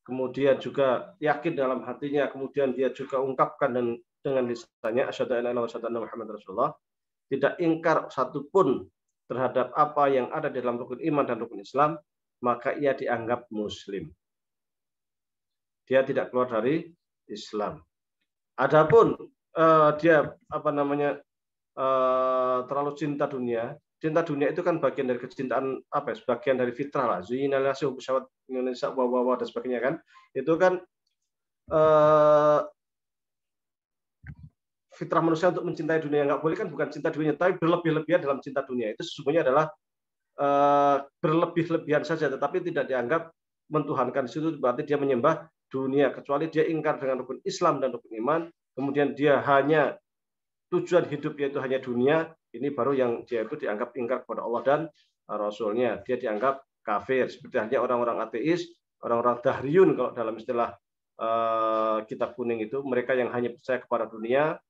S2: kemudian juga yakin dalam hatinya, kemudian dia juga ungkapkan dengan lisannya asyhadu an la ilaha illallah wa asyhadu anna Muhammadar Rasulullah, tidak ingkar satupun terhadap apa yang ada di dalam rukun iman dan rukun Islam, maka ia dianggap muslim. Dia tidak keluar dari Islam. Adapun dia terlalu cinta dunia. Cinta dunia itu kan bagian dari kecintaan, sebagian dari fitrah lah. Zuyina lillahi hubbu syahawat Indonesia dan sebagainya kan. Itu kan fitrah manusia untuk mencintai dunia. Nggak boleh kan, bukan cinta dunia, tapi berlebih-lebihan dalam cinta dunia. Itu sesungguhnya adalah berlebih-lebihan saja, tetapi tidak dianggap mentuhankan. Situ berarti dia menyembah dunia, kecuali dia ingkar dengan rukun Islam dan rukun iman, kemudian dia hanya tujuan hidup yaitu hanya dunia, ini baru yang dia itu dianggap ingkar kepada Allah dan Rasulnya. Dia dianggap kafir, seperti halnya orang-orang ateis, orang-orang dahriyun kalau dalam istilah kitab kuning itu, mereka yang hanya percaya kepada dunia,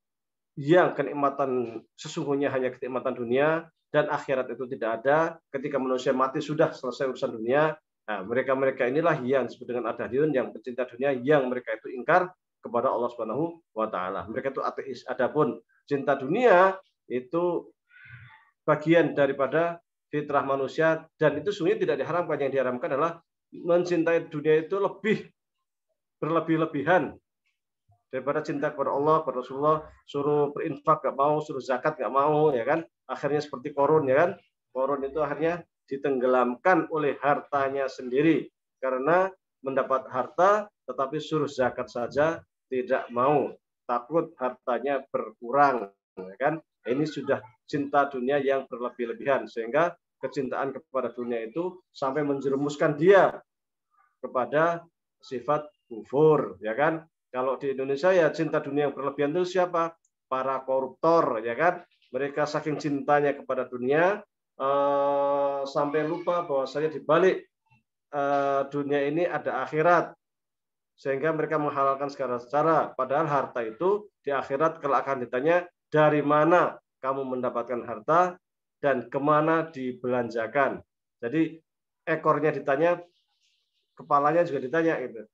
S2: yang kenikmatan sesungguhnya hanya kenikmatan dunia, dan akhirat itu tidak ada. Ketika manusia mati sudah selesai urusan dunia. Nah, mereka inilah yang disebut dengan ad-dahriyun, yang pencinta dunia, yang mereka itu ingkar kepada Allah Subhanahu wa taala. Mereka itu ateis. Adapun cinta dunia itu bagian daripada fitrah manusia, dan itu sebenarnya tidak diharamkan. Yang diharamkan adalah mencintai dunia itu lebih berlebih-lebihan daripada cinta kepada Allah, kepada Rasulullah. Suruh berinfak nggak mau, suruh zakat nggak mau, ya kan? Akhirnya seperti Qarun, ya kan? Qarun itu akhirnya ditenggelamkan oleh hartanya sendiri, karena mendapat harta tetapi suruh zakat saja tidak mau, takut hartanya berkurang, ya kan? Ini sudah cinta dunia yang berlebih-lebihan, sehingga kecintaan kepada dunia itu sampai menjerumuskan dia kepada sifat kufur, ya kan? Kalau di Indonesia ya cinta dunia yang berlebihan itu siapa? Para koruptor, ya kan? Mereka saking cintanya kepada dunia sampai lupa bahwasanya di balik dunia ini ada akhirat, sehingga mereka menghalalkan segala cara. Padahal harta itu di akhirat kalau akan ditanya, dari mana kamu mendapatkan harta dan kemana dibelanjakan. Jadi ekornya ditanya, kepalanya juga ditanya gitu.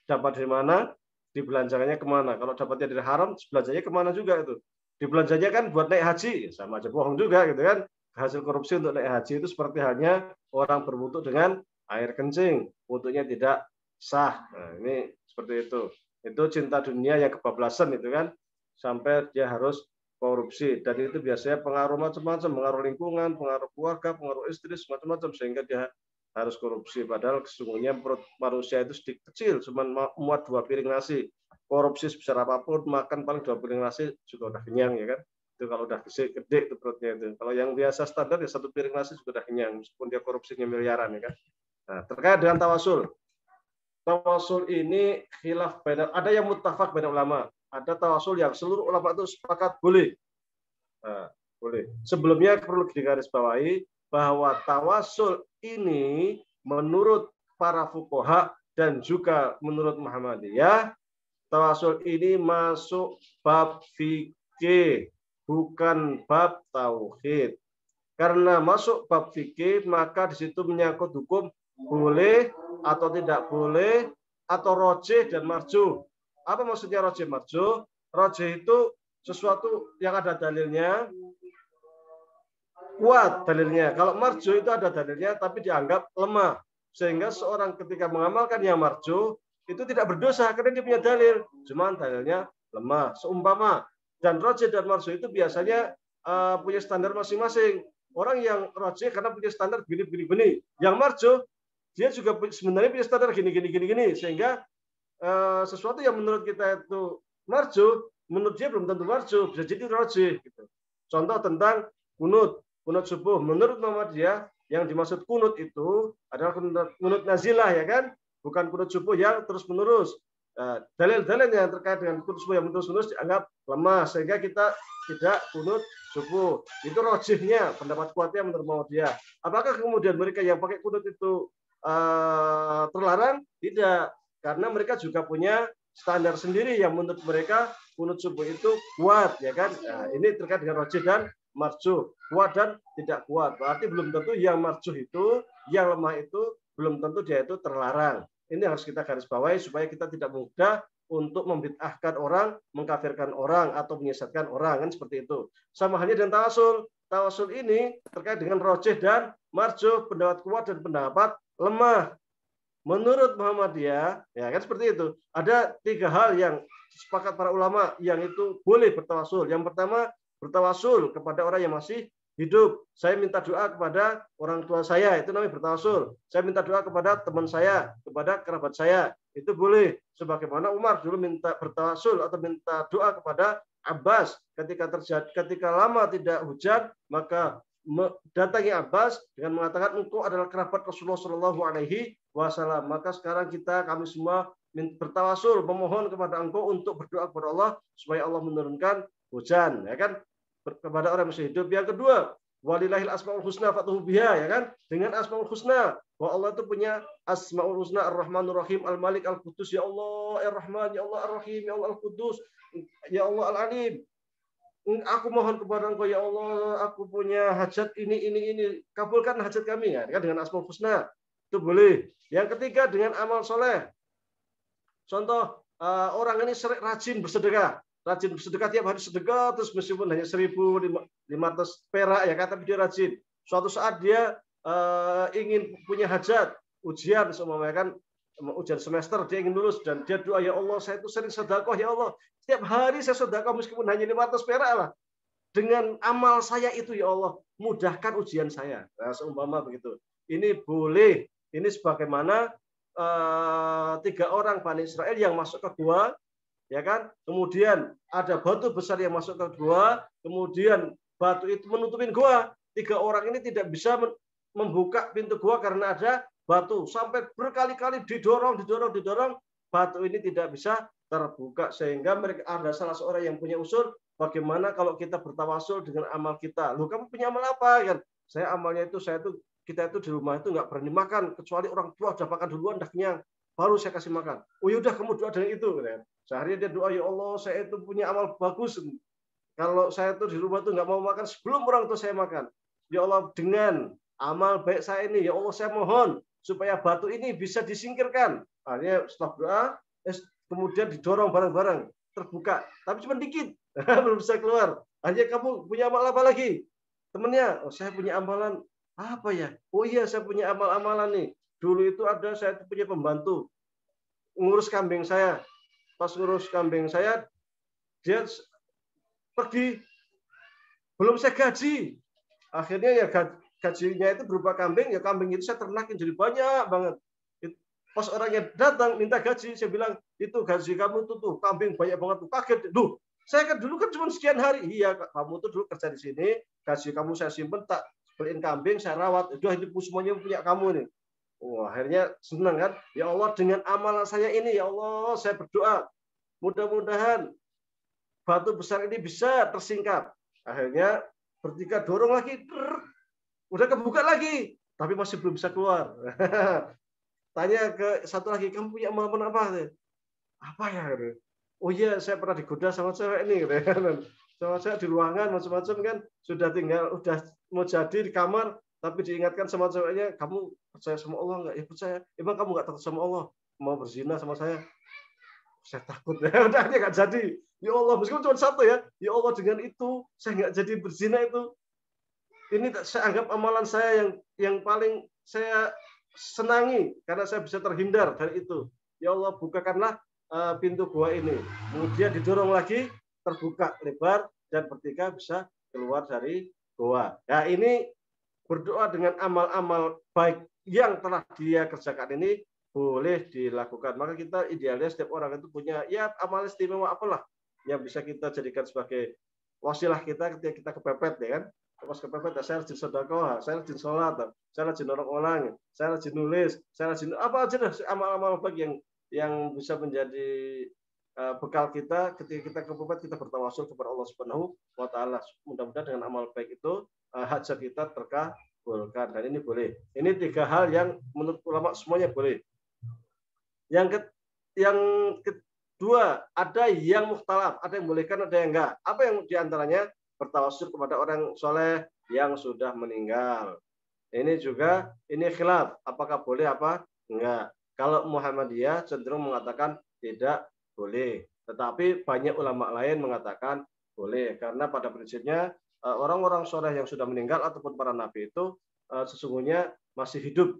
S2: Dapat dari mana, dibelanjakannya kemana. Kalau dapatnya dari haram, belanjanya kemana juga itu. Dibelanjanya kan buat naik haji, sama aja bohong juga gitu kan. Hasil korupsi untuk naik haji itu seperti halnya orang berwudu dengan air kencing, wudunya tidak sah. Nah, ini seperti itu. Itu cinta dunia yang kebablasan itu kan, sampai dia harus korupsi. Dan itu biasanya pengaruh macam-macam, pengaruh lingkungan, pengaruh keluarga, pengaruh istri, macam-macam, sehingga dia harus korupsi. Padahal sesungguhnya perut manusia itu sedikit kecil, cuma muat 2 piring nasi. Korupsi sebesar apapun, makan paling 2 piring nasi juga udah kenyang, ya kan? Itu kalau udah gede itu perutnya itu. Kalau yang biasa standar ya 1 piring nasi juga udah kenyang, meskipun dia korupsinya miliaran, ya kan? Nah, terkait dengan tawasul. tawasul ini khilaf ada yang muttafaq baina ulama. Ada tawasul yang seluruh ulama itu sepakat boleh. Nah, boleh. Sebelumnya perlu digarisbawahi bahwa tawasul ini menurut para fuqaha dan juga menurut Muhammadiyah, tawasul ini masuk bab fikih, bukan bab tauhid. Karena masuk bab fikih, maka di situ menyangkut hukum boleh atau tidak boleh, atau rojih dan marjuh. Apa maksudnya rojih marjuh? Rojih itu sesuatu yang ada dalilnya, kuat dalilnya. Kalau marjuh itu ada dalilnya tapi dianggap lemah. Sehingga seorang ketika mengamalkan yang marjuh itu tidak berdosa karena dia punya dalil. Cuman dalilnya lemah. Seumpama. Dan rojih dan marjuh itu biasanya punya standar masing-masing. Orang yang rojih karena punya standar gini. Yang marjuh dia juga sebenarnya punya standar gini. Sehingga sesuatu yang menurut kita itu marjuh, menurut dia belum tentu marjuh, bisa jadi rojih. Gitu. Contoh tentang kunut subuh. Menurut Muhammadiyah yang dimaksud kunut itu adalah kunut nazilah, ya kan? Bukan kunut subuh yang terus menerus. Dalil-dalil yang terkait dengan kunut subuh yang terus menerus dianggap lemah, sehingga kita tidak kunut subuh. Itu rojihnya, pendapat kuatnya menurut Muhammadiyah. Apakah kemudian mereka yang pakai kunut itu terlarang? Tidak. Karena mereka juga punya standar sendiri yang menurut mereka kunut subuh itu kuat, ya kan? Nah, ini terkait dengan rojih dan marjuh, kuat dan tidak kuat. Berarti belum tentu yang marjuh itu, yang lemah itu belum tentu dia itu terlarang. Ini harus kita garis bawahi supaya kita tidak mudah untuk membid'ahkan orang, mengkafirkan orang atau menyesatkan orang, kan seperti itu. Sama halnya dengan tawasul. Tawasul ini terkait dengan rojih dan marjuh, pendapat kuat dan pendapat lemah. Menurut Muhammadiyah, ya kan seperti itu. Ada 3 hal yang sepakat para ulama yang itu boleh bertawasul. Yang pertama, bertawasul kepada orang yang masih hidup. Saya minta doa kepada orang tua saya, itu namanya bertawasul. Saya minta doa kepada teman saya, kepada kerabat saya, itu boleh. Sebagaimana Umar dulu minta bertawasul atau minta doa kepada Abbas ketika lama tidak hujan, maka datangi Abbas dengan mengatakan engkau adalah kerabat Rasulullah Shallallahu Alaihi Wasallam. Maka sekarang kami semua bertawasul, memohon kepada engkau untuk berdoa kepada Allah supaya Allah menurunkan hujan, ya kan, kepada orang yang masih hidup. Yang kedua, walillahil asmaul husna fatuhu biha, ya kan, dengan asmaul husna, bahwa Allah itu punya asmaul husna, ar-rahmanur rahim, al-malik, al-qudus, ya Allah ar-rahman, ya Allah ar-rahim, ya Allah al-qudus, ya Allah al-alim. Aku mohon kepada engkau, ya Allah, aku punya hajat ini, kabulkan hajat kami, ya kan, dengan asmaul husna. Itu boleh. Yang ketiga, dengan amal soleh. Contoh, orang ini rajin bersedekah tiap hari sedekah, terus meskipun hanya 1.500 perak, ya kan, tapi dia rajin. Suatu saat dia ingin punya hajat, ujian, ya kan, ujian semester, dia ingin lulus, dan dia doa, ya Allah, saya itu sering sedekah, ya Allah, setiap hari saya sedekah meskipun hanya 500 perak lah. Dengan amal saya itu, ya Allah, mudahkan ujian saya. Nah, seumpama begitu. Ini boleh. Ini sebagaimana 3 orang Bani Israel yang masuk ke gua, ya kan? Kemudian ada batu besar yang masuk ke gua, kemudian batu itu menutupin gua. 3 orang ini tidak bisa membuka pintu gua karena ada batu. Sampai berkali-kali didorong, batu ini tidak bisa terbuka. Sehingga mereka ada salah seorang yang punya usul, bagaimana kalau kita bertawasul dengan amal kita? Loh, kamu punya amal apa? Kan? Saya amalnya itu, kita itu di rumah itu nggak berani makan kecuali orang tua udah makan duluan, dah kenyang, baru saya kasih makan. Oh yaudah, kamu doa dengan itu. Sehari dia doa, ya Allah, saya itu punya amal bagus. Kalau saya itu di rumah itu nggak mau makan sebelum orang tua saya makan. Ya Allah, dengan amal baik saya ini, ya Allah, saya mohon supaya batu ini bisa disingkirkan. Akhirnya setelah doa, kemudian didorong bareng-bareng, terbuka. Tapi cuma dikit, belum bisa keluar. Akhirnya, kamu punya amal apa lagi? Temennya, oh, saya punya amalan apa ya? Oh iya, saya punya amal-amalan nih. Dulu itu saya punya pembantu ngurus kambing saya. Pas ngurus kambing saya, dia pergi, belum saya gaji. Akhirnya ya gajinya itu berupa kambing, ya kambing itu saya ternakin jadi banyak banget. Pas orangnya datang minta gaji, saya bilang, itu gaji kamu tuh kambing banyak banget tuh. Kaget, duh, saya kan dulu kan cuma sekian hari. Iya, kamu tuh dulu kerja di sini, gaji kamu saya simpen, tak beliin kambing, saya rawat. Udah, itu semuanya punya kamu nih. Wah, akhirnya senang kan? Ya Allah, dengan amalan saya ini, ya Allah, saya berdoa. Mudah-mudahan batu besar ini bisa tersingkap. Akhirnya bertiga dorong lagi. Udah kebuka lagi. Tapi masih belum bisa keluar. Tanya ke satu lagi, kamu punya amalan apa? Apa ya? Oh iya, saya pernah digoda sama cewek ini. Sama saya di ruangan macam-macam kan. Sudah tinggal, udah mau jadi di kamar. Tapi diingatkan sama ceweknya, kamu percaya sama Allah nggak? Ya percaya. Emang kamu nggak takut sama Allah? Mau berzina sama saya? Saya takut. Udah dia nggak jadi. Ya Allah, meskipun cuma satu ya. Ya Allah, dengan itu saya nggak jadi berzina itu. Ini saya anggap amalan saya yang paling saya senangi karena saya bisa terhindar dari itu. Ya Allah, bukakanlah pintu gua ini. Kemudian didorong lagi, terbuka lebar dan bertiga bisa keluar dari gua. Nah, ini berdoa dengan amal-amal baik yang telah dia kerjakan ini boleh dilakukan. Maka kita idealnya setiap orang itu punya ya amal istimewa apalah yang bisa kita jadikan sebagai wasilah kita ketika kita kepepet ya kan. Pas kepepet, saya rajin sedekah, saya rajin sholat, saya rajin nolong orang, saya rajin nulis, saya rajin apa aja lah amal-amal baik yang bisa menjadi bekal kita ketika kita kepepet, kita bertawasul kepada Allah Subhanahu wa taala. Mudah-mudahan dengan amal baik itu hajat kita terkabulkan, dan ini boleh. Ini tiga hal yang menurut ulama semuanya boleh. Yang kedua, ada yang mukhtalaf, ada yang bolehkan, ada yang enggak. Apa yang diantaranya? Bertawasul kepada orang soleh yang sudah meninggal. Ini juga ini khilaf, apakah boleh apa enggak. Kalau Muhammadiyah cenderung mengatakan tidak boleh, tetapi banyak ulama lain mengatakan boleh, karena pada prinsipnya orang-orang soleh yang sudah meninggal ataupun para nabi itu sesungguhnya masih hidup.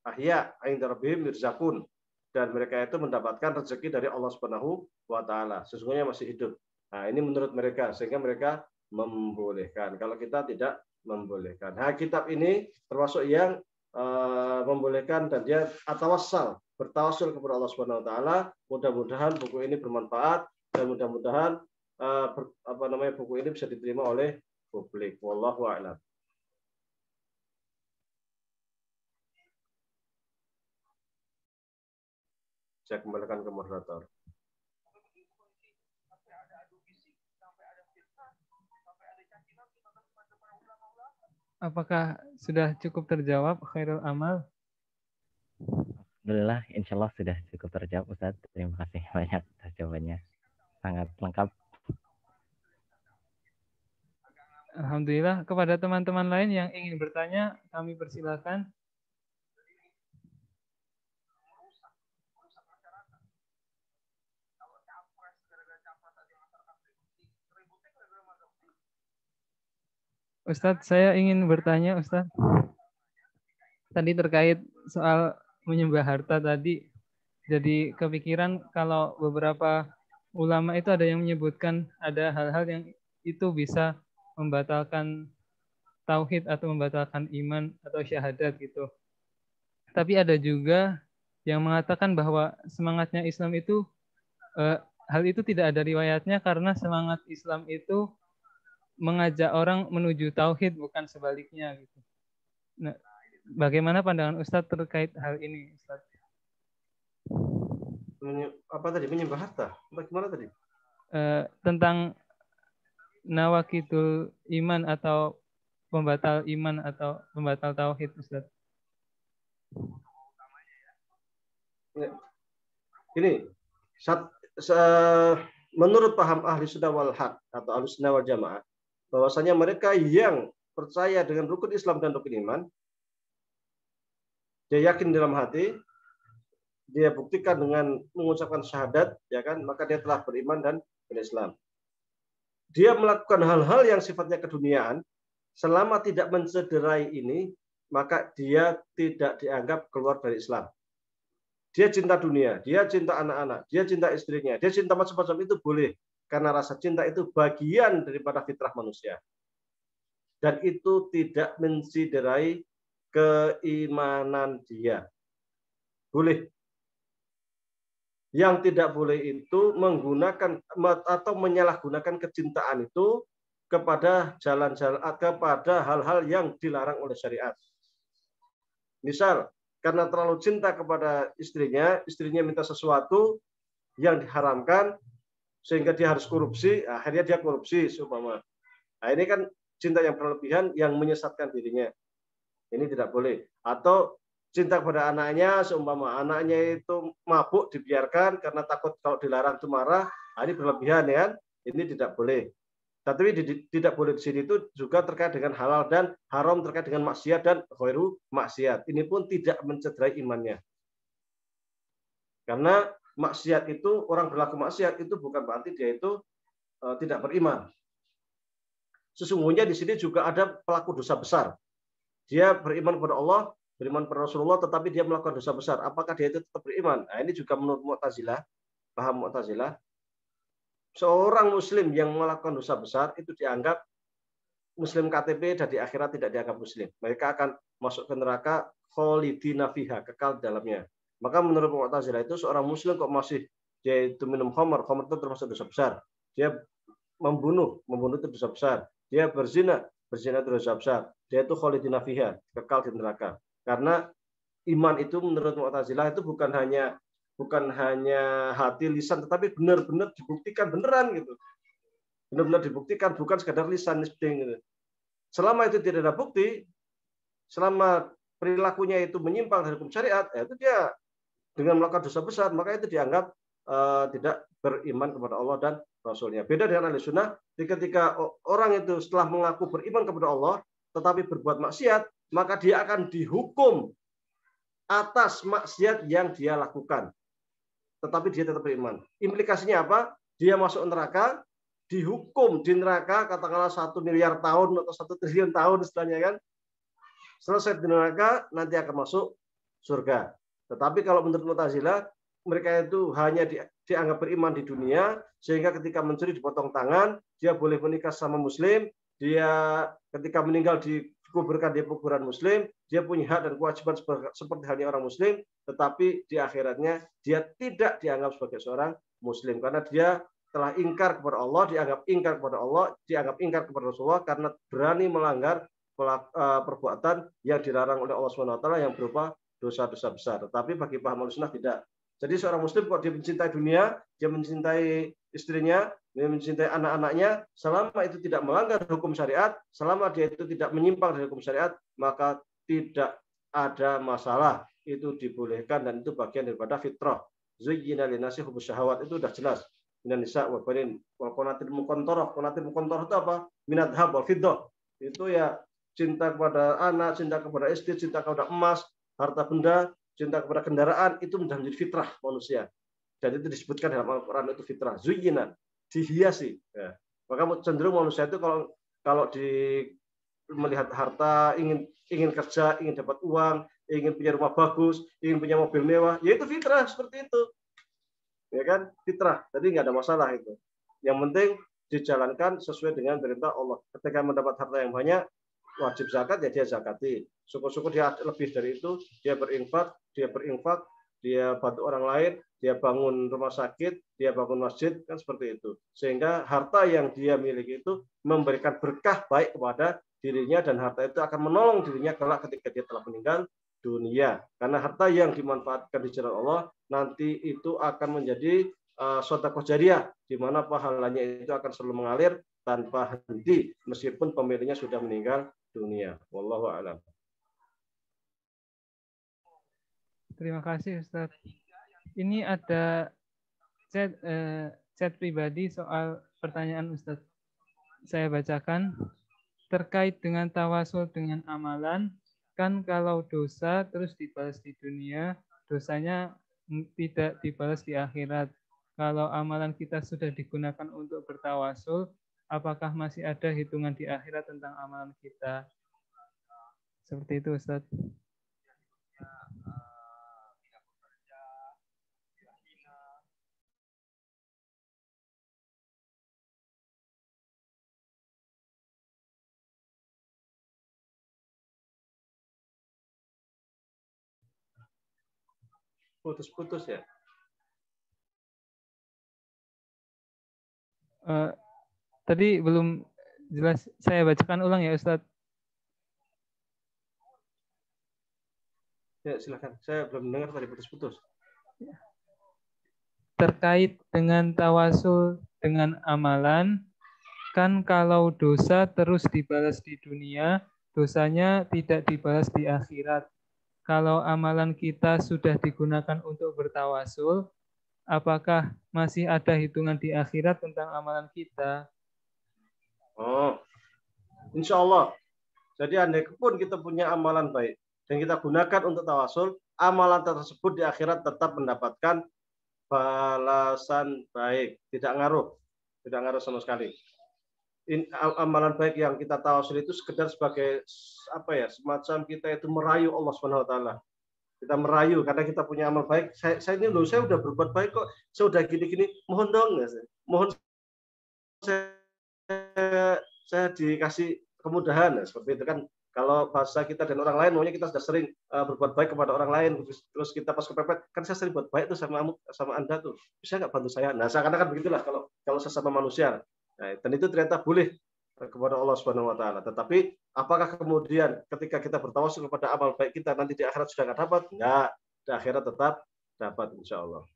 S2: Ahya inda rabbihim yurzaqun, dan mereka itu mendapatkan rezeki dari Allah Subhanahu wa taala. Sesungguhnya masih hidup. Nah, ini menurut mereka, sehingga mereka membolehkan. Kalau kita tidak membolehkan. Nah, kitab ini termasuk yang membolehkan, dan dia atawassal, bertawasul kepada Allah Subhanahu wa taala. Mudah-mudahan buku ini bermanfaat, dan mudah-mudahan buku ini bisa diterima oleh publik. Wallahu a'lam. Saya kembalikan ke moderator.
S1: Apakah sudah cukup terjawab, Khairul Amal?
S3: Alhamdulillah, insya Allah sudah cukup terjawab, Ustaz. Terima kasih banyak atas jawabannya. Sangat lengkap.
S1: Alhamdulillah. Kepada teman-teman lain yang ingin bertanya, kami persilakan. Ustadz, saya ingin bertanya, Ustadz. Tadi terkait soal menyembah harta tadi, jadi kepikiran kalau beberapa ulama itu ada yang menyebutkan ada hal-hal yang itu bisa membatalkan tauhid atau membatalkan iman atau syahadat gitu. Tapi ada juga yang mengatakan bahwa semangatnya Islam itu hal itu tidak ada riwayatnya karena semangat Islam itu mengajak orang menuju tauhid, bukan sebaliknya gitu. Nah, bagaimana pandangan Ustadz terkait hal ini, Ustadz?
S2: Apa tadi, menyembah harta? Bagaimana tadi?
S1: Tentang nawakidul iman atau pembatal iman atau pembatal tauhid, Ustadz.
S2: Ini menurut paham ahli sunnah wal haq atau ahli sunnah wal jamaah, bahwasanya mereka yang percaya dengan rukun Islam dan rukun iman, dia yakin dalam hati, dia buktikan dengan mengucapkan syahadat, ya kan, maka dia telah beriman dan berislam. Dia melakukan hal-hal yang sifatnya keduniaan, selama tidak mencederai ini, maka dia tidak dianggap keluar dari Islam. Dia cinta dunia, dia cinta anak-anak, dia cinta istrinya, dia cinta macam-macam, itu boleh. Karena rasa cinta itu bagian daripada fitrah manusia. Dan itu tidak menciderai keimanan dia. Boleh. Yang tidak boleh itu menggunakan atau menyalahgunakan kecintaan itu kepada jalan-jalan, kepada hal-hal yang dilarang oleh syariat. Misal, karena terlalu cinta kepada istrinya minta sesuatu yang diharamkan, sehingga dia harus korupsi, akhirnya dia korupsi, seumpama. Nah, ini kan cinta yang berlebihan yang menyesatkan dirinya. Ini tidak boleh. Atau cinta kepada anaknya, seumpama anaknya itu mabuk dibiarkan karena takut kalau dilarang itu marah, ini berlebihan ya. Ini tidak boleh. Tapi tidak boleh di sini itu juga terkait dengan halal dan haram, terkait dengan maksiat dan ghairu maksiat. Ini pun tidak mencederai imannya. Karena maksiat itu, orang berlaku maksiat itu bukan berarti dia itu tidak beriman. Sesungguhnya di sini juga ada pelaku dosa besar. Dia beriman kepada Allah, beriman kepada Rasulullah, tetapi dia melakukan dosa besar. Apakah dia itu tetap beriman? Nah, ini juga menurut Mu'tazilah, paham Mu'tazilah. Seorang muslim yang melakukan dosa besar itu dianggap muslim KTP dan di akhirat tidak dianggap muslim. Mereka akan masuk ke neraka khalidina fiha, kekal di dalamnya. Maka menurut Mu'tazilah itu seorang muslim kok masih dia itu minum khamar itu termasuk dosa besar. Dia membunuh itu dosa besar. Dia berzina itu dosa besar. Dia itu khalidina fiha, kekal di neraka. Karena iman itu menurut Mu'tazilah itu bukan hanya hati, lisan, tetapi benar-benar dibuktikan beneran gitu. Benar-benar dibuktikan, bukan sekadar lisan gitu. Selama itu tidak ada bukti, selama perilakunya itu menyimpang dari hukum syariat, itu dia dengan melakukan dosa besar, maka itu dianggap tidak beriman kepada Allah dan Rasulnya. Beda dengan ahli sunnah, ketika orang itu setelah mengaku beriman kepada Allah, tetapi berbuat maksiat, maka dia akan dihukum atas maksiat yang dia lakukan. Tetapi dia tetap beriman. Implikasinya apa? Dia masuk neraka, dihukum di neraka, katakanlah 1 miliar tahun atau 1 triliun tahun istilahnya kan. Selesai di neraka, nanti akan masuk surga. Tetapi kalau menurut Mu'tazilah, mereka itu hanya dianggap beriman di dunia, sehingga ketika mencuri dipotong tangan, dia boleh menikah sama muslim, dia ketika meninggal dikuburkan di kuburan muslim, dia punya hak dan kewajiban seperti halnya orang muslim, tetapi di akhiratnya dia tidak dianggap sebagai seorang muslim karena dia telah ingkar kepada Allah, dianggap ingkar kepada Allah, dianggap ingkar kepada Rasulullah karena berani melanggar perbuatan yang dilarang oleh Allah SWT yang berupa dosa-dosa besar. Tetapi bagi paham Ahlussunnah tidak. Jadi seorang muslim kok dia mencintai dunia, dia mencintai istrinya, dia mencintai anak-anaknya, selama itu tidak melanggar hukum syariat, selama dia itu tidak menyimpang dari hukum syariat, maka tidak ada masalah. Itu dibolehkan dan itu bagian daripada fitrah. Zuyyina linnasi hubbus syahawat, itu sudah jelas. Minan nisa wal banin wal qanatir muqantarah. Qanatir muqantarah itu apa? Minat dhahab wal fiddah. Itu ya cinta kepada anak, cinta kepada istri, cinta kepada emas, harta benda, cinta kepada kendaraan, itu sudah menjadi fitrah manusia. Dan itu disebutkan dalam Al-Quran, itu fitrah. Zuyyina, dihiasi. Ya. Maka cenderung manusia itu kalau melihat harta, ingin kerja, ingin dapat uang, ingin punya rumah bagus, ingin punya mobil mewah, ya itu fitrah seperti itu. Ya kan? Fitrah. Jadi nggak ada masalah itu. Yang penting dijalankan sesuai dengan perintah Allah. Ketika mendapat harta yang banyak, wajib zakat, ya dia zakati. Syukur-syukur dia lebih dari itu, dia berinfak, dia bantu orang lain, dia bangun rumah sakit, dia bangun masjid, kan seperti itu. Sehingga harta yang dia miliki itu memberikan berkah baik kepada dirinya, dan harta itu akan menolong dirinya kelak ketika dia telah meninggal dunia. Karena harta yang dimanfaatkan di jalan Allah nanti itu akan menjadi sedekah jariyah, di mana pahalanya itu akan selalu mengalir tanpa henti meskipun pemiliknya sudah meninggal dunia. Wallahu a'lam.
S1: Terima kasih Ustaz. Ini ada chat pribadi soal pertanyaan Ustaz. Saya bacakan. Terkait dengan tawasul dengan amalan, kan kalau dosa terus dibalas di dunia, dosanya tidak dibalas di akhirat. Kalau amalan kita sudah digunakan untuk bertawasul, apakah masih ada hitungan di akhirat tentang amalan kita? Seperti itu Ustaz.
S2: Putus-putus ya.
S1: Tadi belum jelas, saya bacakan ulang ya Ustaz.
S2: Ya, silakan. Saya belum dengar tadi putus-putus.
S1: Terkait dengan tawasul dengan amalan, kan kalau dosa terus dibalas di dunia, dosanya tidak dibalas di akhirat. Kalau amalan kita sudah digunakan untuk bertawasul, apakah masih ada hitungan di akhirat tentang amalan kita?
S2: Oh, insya Allah. Jadi andai pun kita punya amalan baik dan kita gunakan untuk tawasul, amalan tersebut di akhirat tetap mendapatkan balasan baik, tidak ngaruh sama sekali. Amalan baik yang kita tawasul itu sekedar sebagai apa ya, semacam kita itu merayu Allah Subhanahu Wa Taala. Kita merayu karena kita punya amal baik. Saya ini loh, saya udah berbuat baik kok, saya udah gini-gini, mohon dong, mohon saya dikasih kemudahan, seperti itu kan. Kalau bahasa kita dan orang lain, maunya kita sudah sering berbuat baik kepada orang lain, terus kita pas kepepet, kan saya sering buat baik tuh sama Anda tuh, bisa nggak bantu saya? Nah, seakan-akan begitulah kalau sesama manusia. Nah, dan itu ternyata boleh kepada Allah Subhanahu Wa Taala. Tetapi apakah kemudian ketika kita bertawasul kepada amal baik kita nanti di akhirat sudah nggak dapat? Nggak, di akhirat tetap dapat, insya Allah.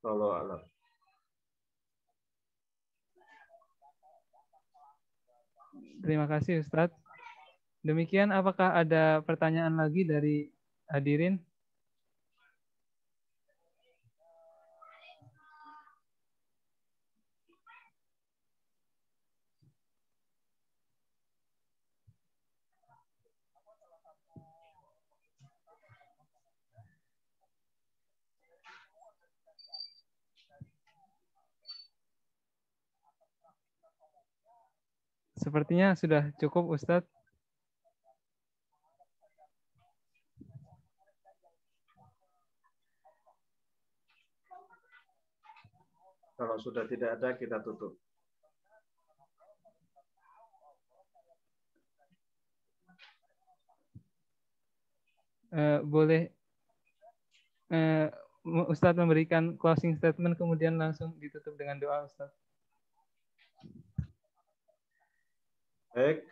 S2: Allah Allah.
S1: Terima kasih Ustadz. Demikian, apakah ada pertanyaan lagi dari hadirin? Sepertinya sudah cukup Ustadz.
S2: Kalau sudah tidak ada, kita tutup.
S1: Boleh Ustadz memberikan closing statement kemudian langsung ditutup dengan doa Ustadz.
S2: Baik,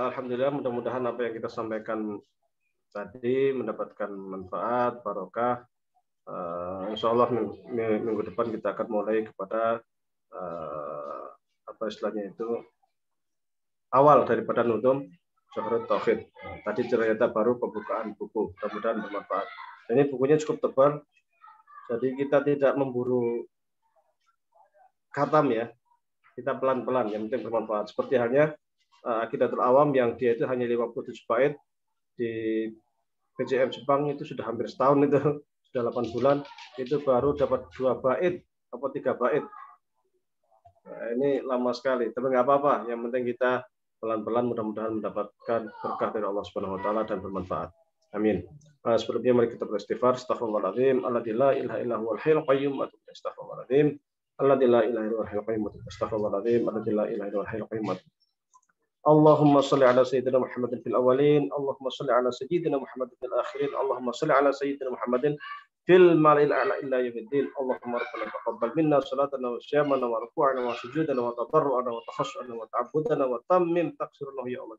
S2: alhamdulillah, mudah-mudahan apa yang kita sampaikan tadi mendapatkan manfaat, barokah. Insya Allah minggu depan kita akan mulai kepada apa istilahnya itu, awal daripada nudum Zuhrut Tauhid. Tadi ternyata baru pembukaan buku, mudah-mudahan bermanfaat. Ini bukunya cukup tebal, jadi kita tidak memburu khatam ya, kita pelan-pelan, yang penting bermanfaat. Seperti halnya Aqidatul Awam yang dia itu hanya 57 bait, di PJM Jepang itu sudah hampir setahun, itu sudah 8 bulan, itu baru dapat 2 bait atau 3 bait. Nah, ini lama sekali, tapi nggak apa-apa, yang penting kita pelan-pelan, mudah-mudahan mendapatkan berkah dari Allah Subhanahu Wa Taala dan bermanfaat. Amin. Sebelumnya mari kita beristighfar. Astaghfirullahaladzim. Alladzi la ilaha illa huwal hayyul qayyum. Astaghfirullahaladzim. Alladzi la ilaha illa huwal hayyul qayyum. Astaghfirullahaladzim. Alladzi la ilaha illa huwal hayyul qayyum. Allahumma salli ala sayyidina Muhammadin fil awwalin, Allahumma salli ala sayyidina Muhammadin fil akhirin, Allahumma salli ala sayyidina Muhammadin fil mala'il a'la illa yawmiddin. Allahumma rabbana taqabbal minna salatana wa siyamana wa ruku'ana wa sujudana wa tadarru'ana wa takhassu'ana wa ta'abbudana wa tammim taqsirullah ya Allah.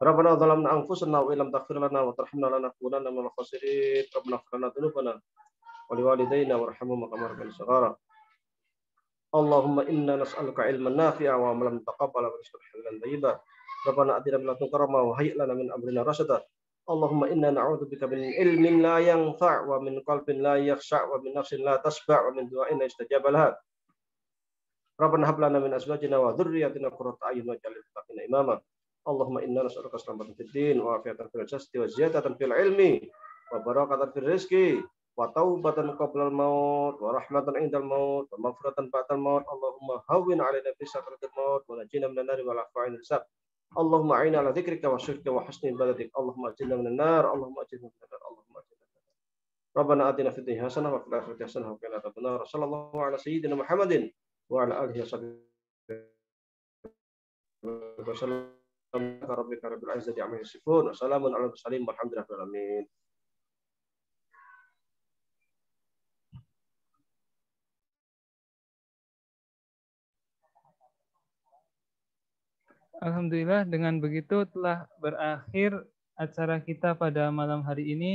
S2: Rabbana zalamna anfusana wa illam taghfir lana wa tarhamna lanakunanna minal khasirin. Rabbana ighfir lana dhunubana wa liwalidayna warhamhum kama rabbayana shaghara. Allahumma inna nas'aluka ilman nafi'a wa amalan mutaqabbala wa rizqan halalan thayyiban. Rabbana atina min ladunka rahmah wa hayyi' lana min amrina rashada. Allahumma inna na'udzubika min ilmin la yanfa' wa min qalbin la yakhsha' wa min nafsin la tasba' wa min du'ain la yustajaba laha. Rabbana hab lana min azwajina wa dhurriyyatina qurrata a'yun waj'alna lil muttaqina imama. Allahumma inna nas'aluka salamatan fid din wa afiyatan fil jasadi wa ziyadatan fil ilmi wa barakatan fil rizqi wa taubatan qabla al-maut wa rahmatan indal maut wa maghfiratan ba'dal maut. Allahumma hawwin 'alaina fi sakratil maut wa najina minan nari wal afwa'in hisab. Allahumma 'inna 'ala dzikrika wa syukrika wa husni ibadatik. Allahumma ajirna minan nar, Allahumma ajirna minan nar, Allahumma ajirna minan nar. Rabbana atina fid dunya hasanah wa fil akhirati hasanah wa qina adzaban nar. Sallallahu ala sayyidina Muhammadin wa ala alihi wa sallam. Rabbika rabbil izzati amma yasifun wa salamun alal mursalin walhamdulillahi rabbil alamin.
S1: Alhamdulillah, dengan begitu telah berakhir acara kita pada malam hari ini.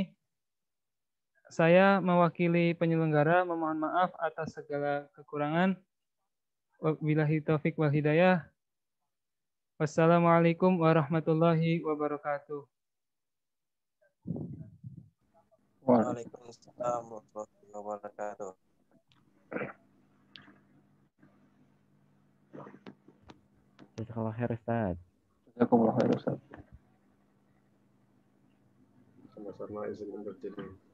S1: Saya mewakili penyelenggara memohon maaf atas segala kekurangan. Wabillahi taufik wal hidayah. Wassalamualaikum warahmatullahi wabarakatuh.
S4: Waalaikumsalam warahmatullahi wabarakatuh.
S3: Jazakallah khair Ustaz.
S5: Jazakumullah khair Ustaz.
S2: Sama-sama izin undur diri.